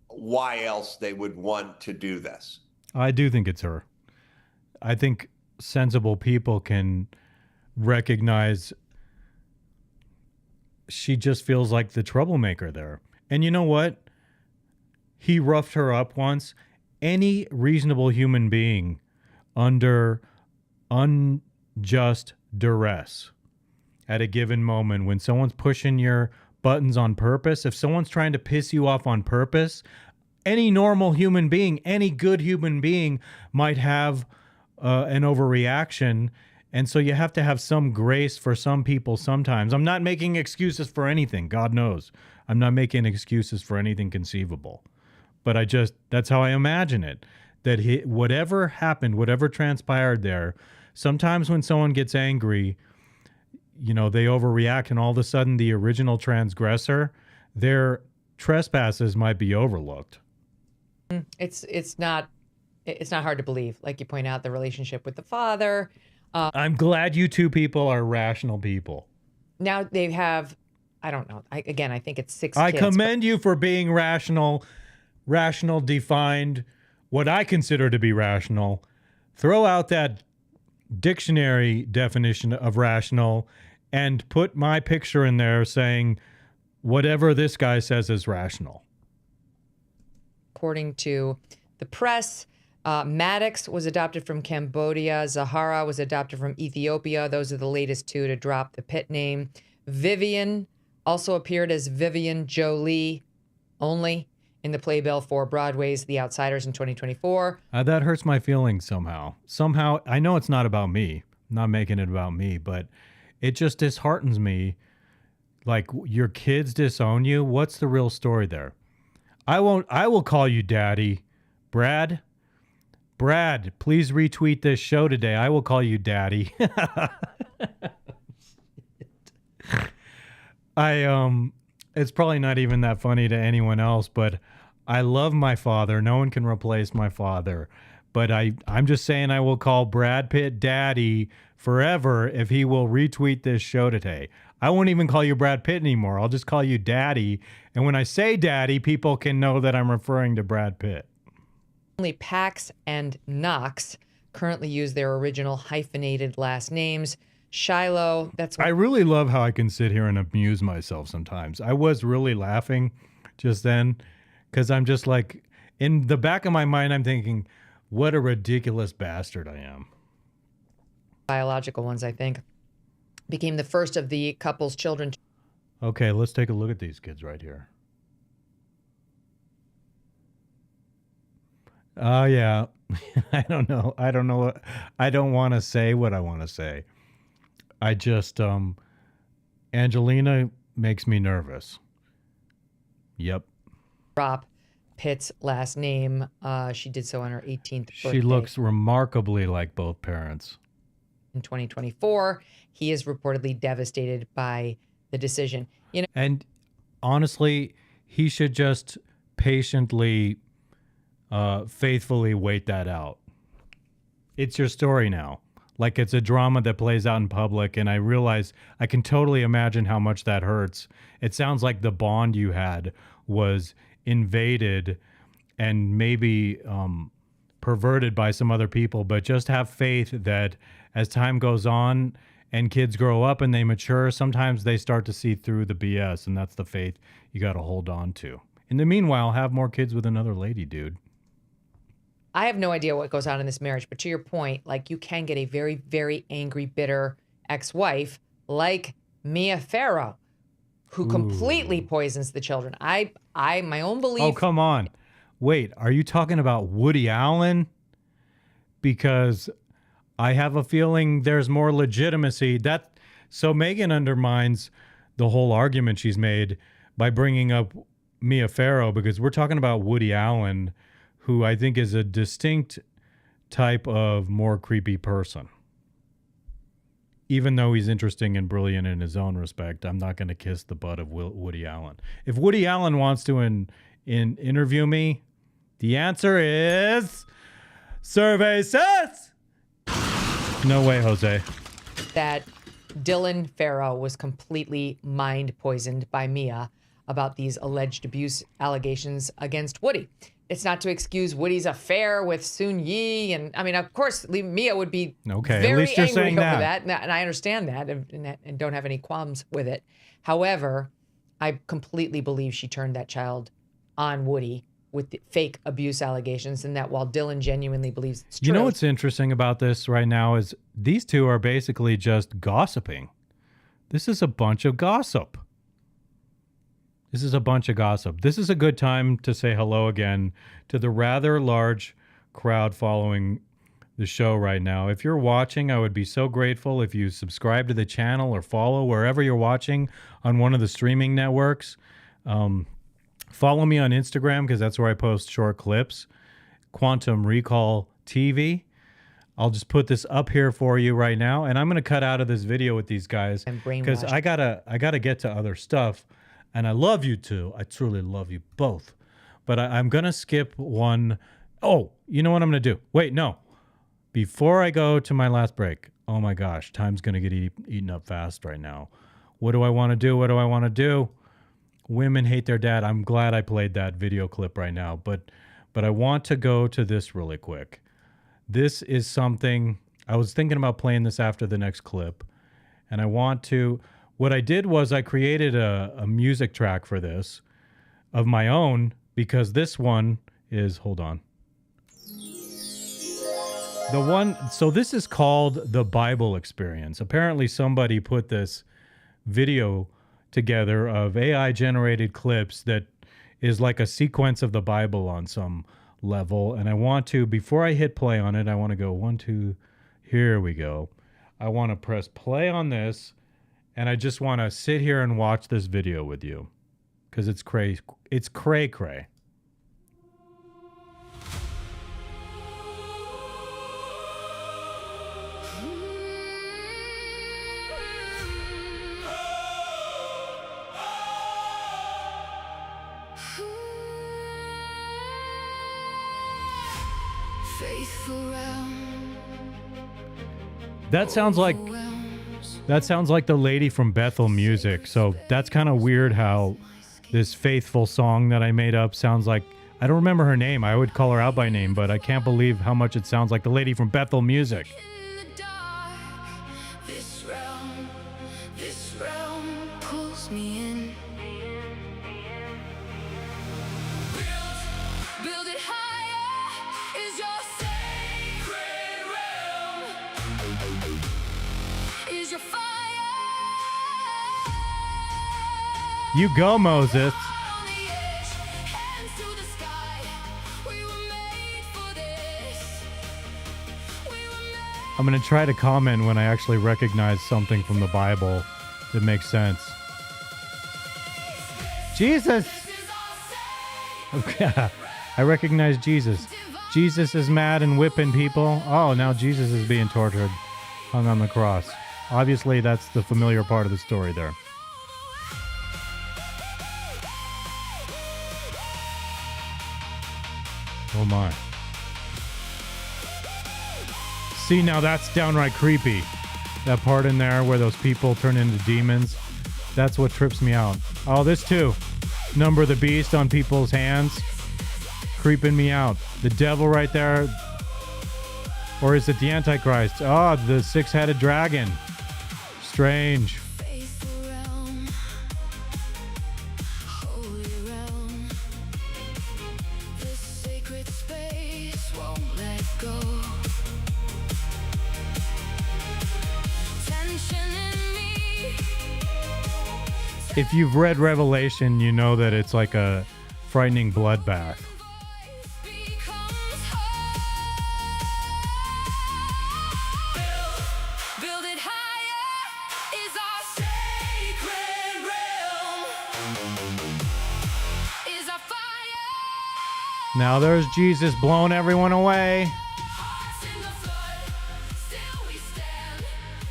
why else they would want to do this. I do think it's her. I think sensible people can recognize she just feels like the troublemaker there. And you know what? He roughed her up once. Any reasonable human being under unjust duress at a given moment, when someone's pushing your buttons on purpose, if someone's trying to piss you off on purpose, any normal human being, any good human being might have an overreaction. And so you have to have some grace for some people sometimes. I'm not making excuses for anything. God knows. I'm not making excuses for anything conceivable. But that's how I imagine it. That whatever happened, whatever transpired there, sometimes when someone gets angry, they overreact, and all of a sudden the original transgressor, their trespasses might be overlooked. It's not it's not hard to believe. Like you point out, the relationship with the father. I'm glad you two people are rational people. Now they have, I don't know. I think it's 6 I kids. but commend you for being rational. Rational defined what I consider to be rational. Throw out that dictionary definition of rational and put my picture in there saying whatever this guy says is rational. According to the press, Maddox was adopted from Cambodia. Zahara was adopted from Ethiopia. Those are the latest two to drop the pit name. Vivian also appeared as Vivian Jolie only in the playbill for Broadway's The Outsiders in 2024. That hurts my feelings somehow. Somehow, I know it's not about me. I'm not making it about me, but it just disheartens me. Like, your kids disown you? What's the real story there? I will call you daddy. Brad, please retweet this show today. I will call you daddy. It's probably not even that funny to anyone else, but I love my father. No one can replace my father. But I'm just saying I will call Brad Pitt daddy forever if he will retweet this show today. I won't even call you Brad Pitt anymore. I'll just call you daddy. And when I say daddy, people can know that I'm referring to Brad Pitt. Only Pax and Knox currently use their original hyphenated last names. Shiloh, that's I really love how I can sit here and amuse myself sometimes. I was really laughing just then because I'm just like, in the back of my mind, I'm thinking, what a ridiculous bastard I am. biological ones, I think. Became the first of the couple's children. Okay, let's take a look at these kids right here. Oh, yeah. I don't know. I don't want to say what I want to say. I just, Angelina makes me nervous. Yep. Drop Pitt's last name. She did so on her 18th birthday. She looks remarkably like both parents. In 2024, he is reportedly devastated by the decision. You know, And honestly, he should just patiently, faithfully wait that out. It's your story now. Like, it's a drama that plays out in public, and I realize I can totally imagine how much that hurts. It sounds like the bond you had was invaded and maybe perverted by some other people, but just have faith that as time goes on and kids grow up and they mature, sometimes they start to see through the BS, and that's the faith you got to hold on to. In the meanwhile, have more kids with another lady, dude. I have no idea what goes on in this marriage, but to your point, like, you can get a very, very angry, bitter ex-wife like Mia Farrow, who completely poisons the children. I, my own belief. Oh, come on. Wait, are you talking about Woody Allen? Because I have a feeling there's more legitimacy. So Megan undermines the whole argument she's made by bringing up Mia Farrow, because we're talking about Woody Allen, who I think is a distinct type of more creepy person. Even though he's interesting and brilliant in his own respect, I'm not going to kiss the butt of Woody Allen. If Woody Allen wants to interview me, the answer is survey says. No way, Jose. That Dylan Farrow was completely mind poisoned by Mia about these alleged abuse allegations against Woody. It's not to excuse Woody's affair with Soon Yi, and I mean, of course, Mia would be very at least you're angry saying over that. that, and I understand that, and don't have any qualms with it. However, I completely believe she turned that child on Woody with the fake abuse allegations, and that while Dylan genuinely believes it's true. You know what's interesting about this right now is these two are basically just gossiping. This is a bunch of gossip. This is a bunch of gossip. This is a good time to say hello again to the rather large crowd following the show right now. If you're watching, I would be so grateful if you subscribe to the channel or follow wherever you're watching on one of the streaming networks. Follow me on Instagram, because that's where I post short clips. Quantum Recall TV. I'll just put this up here for you right now, and I'm going to cut out of this video with these guys And because brainwashed. I gotta get to other stuff. And I love you two. I truly love you both. But I'm going to skip one Oh, you know what I'm going to do? Wait, no. Before I go to my last break, oh my gosh, time's going to get eaten up fast right now. What do I want to do? What do I want to do? Women hate their dad. I'm glad I played that video clip right now, but I want to go to this really quick. This is something I was thinking about playing this after the next clip, and I want to. What I did was I created a music track for this of my own because this one is, hold on. The one, so this is called the Bible Experience. Apparently somebody put this video together of AI generated clips that is like a sequence of the Bible on some level. And I want to, before I hit play on it, I want to go 1, 2, here we go. I want to press play on this and I just want to sit here and watch this video with you because it's cray cray. That sounds like the lady from Bethel music. So that's kind of weird how this faithful song that I made up sounds like, I don't remember her name. I would call her out by name, but I can't believe how much it sounds like the lady from Bethel music. This realm pulls me in. Build it higher is your sacred realm. Is your fire. You go, Moses. On the edge, hands to the sky. We were made for this. We were made. I'm going to try to comment when I actually recognize something from the Bible that makes sense. Jesus! This is our sacred. Okay, I recognize Jesus. Jesus is mad and whipping people. Oh, now Jesus is being tortured, hung on the cross. Obviously, that's the familiar part of the story there. Oh my. See, now that's downright creepy. That part in there where those people turn into demons. That's what trips me out. Oh, this too. Number of the beast on people's hands. Creeping me out. The devil right there. Or is it the Antichrist? Oh, the six-headed dragon. Strange. Faithful realm, holy realm. This sacred space won't let go. Tension in me. If you've read Revelation, you know that it's like a frightening bloodbath. Becomes build it higher is our sacred realm. Is our fire. Now there's Jesus blowing everyone away. Hearts in the flood, still we stand.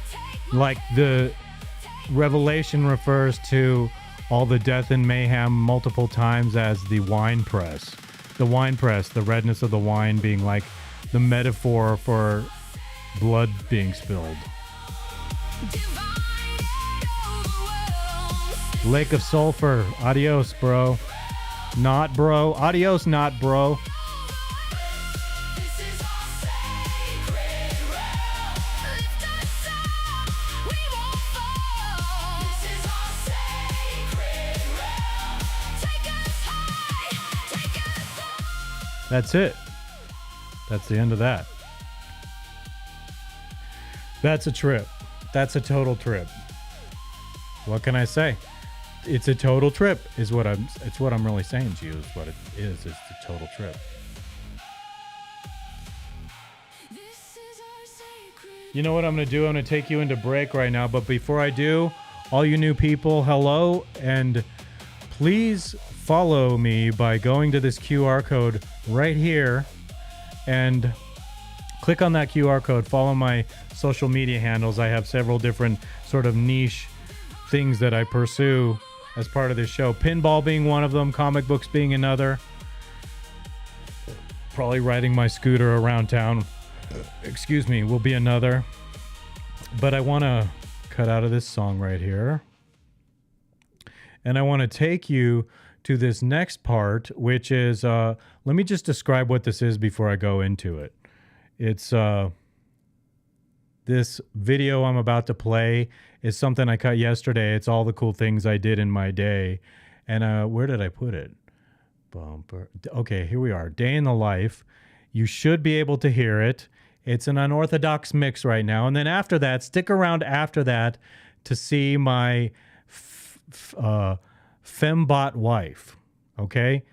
Take Like the Revelation refers to all the death and mayhem multiple times as the wine press. The wine press, the redness of the wine being like the metaphor for blood being spilled. divine overwhelms. Lake of Sulfur. Adios, bro. Not bro. Adios, not bro. This is our sacred realm. Lift us up, we won't fall. This is our sacred realm. Take us high, take us high. That's it. That's the end of that. That's a trip. That's a total trip. What can I say? It's a total trip it's what I'm really saying to you is what it is. It's a total trip. This is our sacred. You know what I'm going to do? I'm going to take you into break right now. But before I do, all you new people, hello. And please follow me by going to this QR code right here and click on that QR code. Follow my social media handles. I have several different sort of niche things that I pursue as part of this show. Pinball being one of them, comic books being another. Probably riding my scooter around town. Excuse me, will be another. But I want to cut out of this song right here. And I want to take you to this next part, which is, let me just describe what this is before I go into it. It's, this video I'm about to play is something I cut yesterday. It's all the cool things I did in my day. And where did I put it? Bumper. Okay, here we are. Day in the life. You should be able to hear it. It's an unorthodox mix right now. And then after that, stick around after that to see my fembot wife. Okay?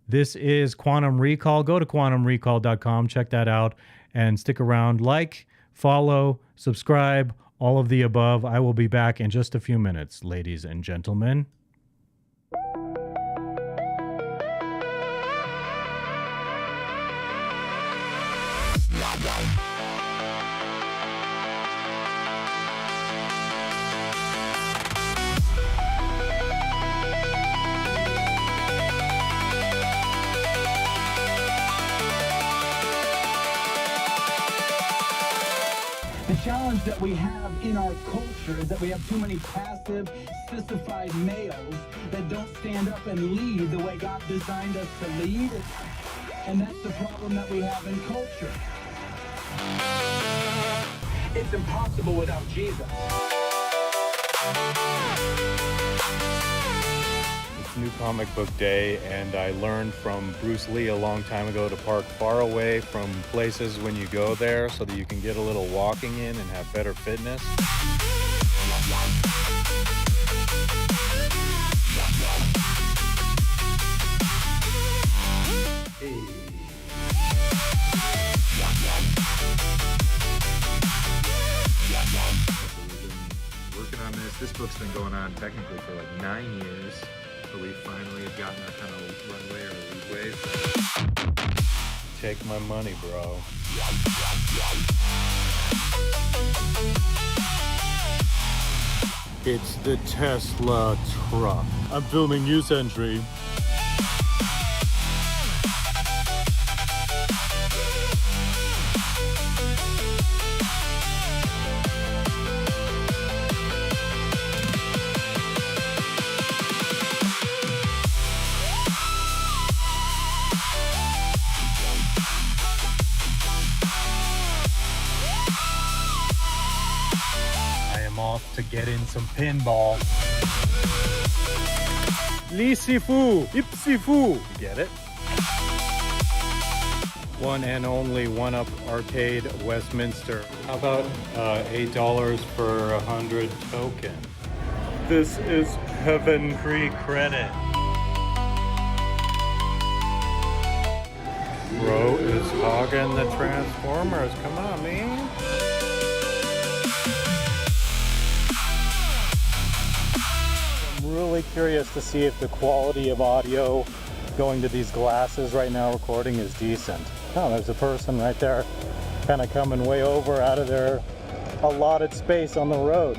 This is Quantum Recall. Go to quantumrecall.com. Check that out and stick around. Like, follow, subscribe, all of the above. I will be back in just a few minutes, ladies and gentlemen. The challenge that we have in our culture is that we have too many passive, sissified males that don't stand up and lead the way God designed us to lead. And that's the problem that we have in culture. It's impossible without Jesus. It's New Comic Book Day, and I learned from Bruce Lee a long time ago to park far away from places when you go there so that you can get a little walking in and have better fitness. Working on this book's been going on technically for like 9 years, but we finally have gotten our kind of runway or leadway. Take my money, bro. It's the Tesla truck. I'm filming New Century. To get in some pinball. Lisifu, Ipsifu. You get it? One and only One-Up Arcade Westminster. How about $8 for 100 token? This is heaven free credit. Bro is hogging the Transformers. Come on, man. Really curious to see if the quality of audio going to these glasses right now recording is decent. Oh, there's a person right there kind of coming way over out of their allotted space on the road.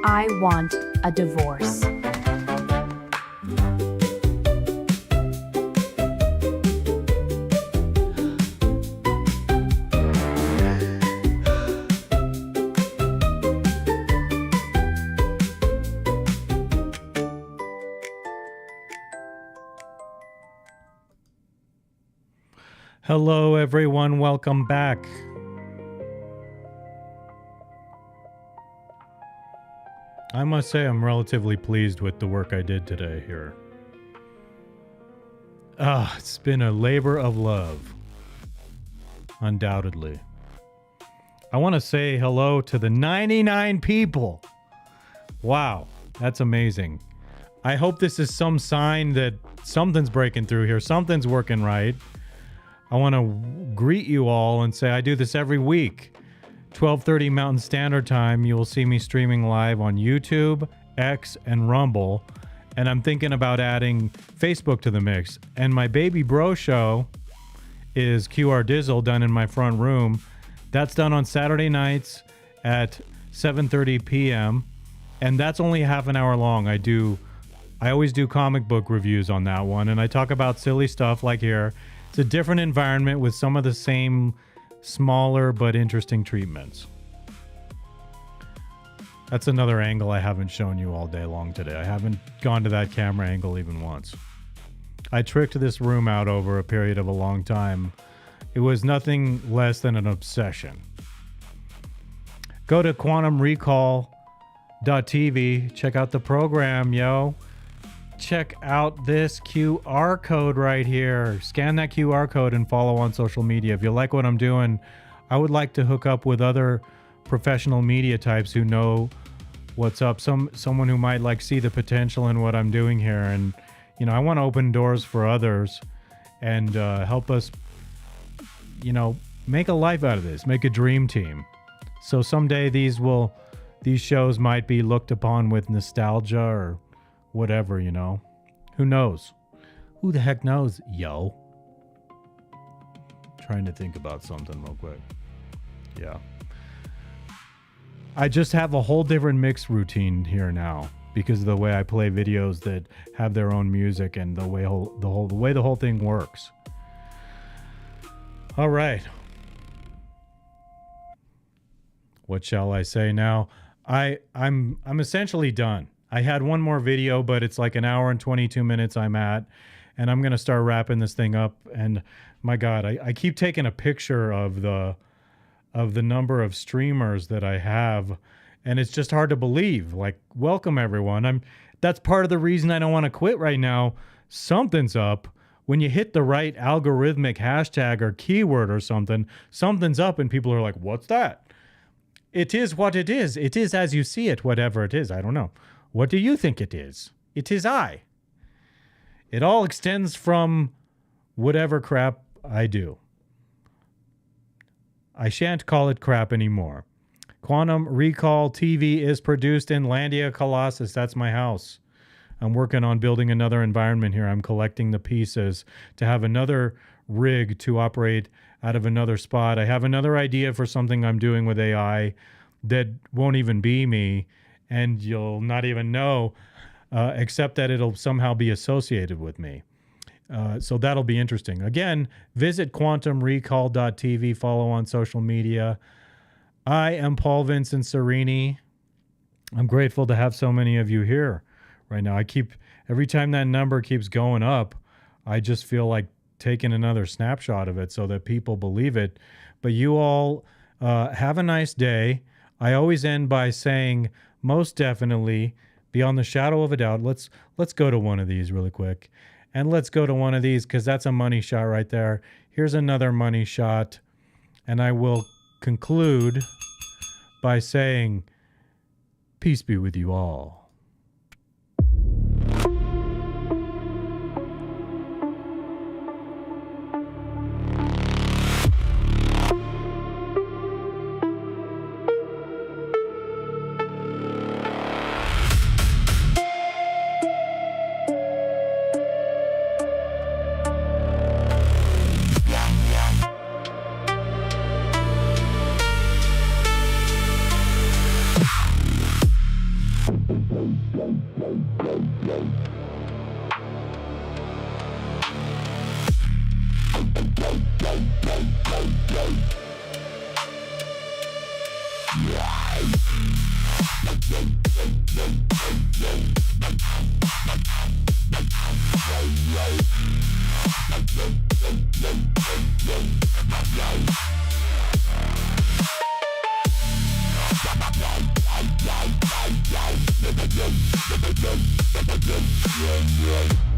I want a divorce. Hello, everyone. Welcome back. I must say I'm relatively pleased with the work I did today here. It's been a labor of love. Undoubtedly. I want to say hello to the 99 people. Wow, that's amazing. I hope this is some sign that something's breaking through here. Something's working right. I want to greet you all and say I do this every week. 12:30 Mountain Standard Time. You will see me streaming live on YouTube, X, and Rumble. And I'm thinking about adding Facebook to the mix. And my baby bro show is QR Dizzle done in my front room. That's done on Saturday nights at 7:30 p.m. And that's only half an hour long. I always do comic book reviews on that one. And I talk about silly stuff like here. It's a different environment with some of the same smaller but interesting treatments. That's another angle I haven't shown you all day long today. I haven't gone to that camera angle even once. I tricked this room out over a period of a long time. It was nothing less than an obsession. Go to quantumrecall.tv. Check out the program, yo. Check out this QR code right here. Scan that QR code and follow on social media. If you like what I'm doing, I would like to hook up with other professional media types who know what's up. Someone who might like see the potential in what I'm doing here. And, you know, I want to open doors for others and help us, you know, make a life out of this, make a dream team. So someday these shows might be looked upon with nostalgia or whatever, you know. Who knows? Who the heck knows, yo? Trying to think about something real quick. Yeah. I just have a whole different mix routine here now because of the way I play videos that have their own music and the way the whole thing works. All right. What shall I say now? I'm essentially done. I had one more video, but it's like an hour and 22 minutes I'm at, and I'm going to start wrapping this thing up. And my God, I keep taking a picture of the number of streamers that I have, and it's just hard to believe. Like, welcome everyone. That's part of the reason I don't want to quit right now. Something's up. When you hit the right algorithmic hashtag or keyword or something, something's up, and people are like, what's that? It is what it is. It is as you see it, whatever it is. I don't know. What do you think it is? It is I. It all extends from whatever crap I do. I shan't call it crap anymore. Quantum Recall TV is produced in Landia Colossus. That's my house. I'm working on building another environment here. I'm collecting the pieces to have another rig to operate out of another spot. I have another idea for something I'm doing with AI that won't even be me, and you'll not even know, except that it'll somehow be associated with me. So that'll be interesting. Again, visit quantumrecall.tv, follow on social media. I am Paul Vincent Saurini. I'm grateful to have so many of you here right now. Every time that number keeps going up, I just feel like taking another snapshot of it so that people believe it. But you all have a nice day. I always end by saying, most definitely, beyond the shadow of a doubt, let's go to one of these really quick. And let's go to one of these because that's a money shot right there. Here's another money shot. And I will conclude by saying, peace be with you all. Bye.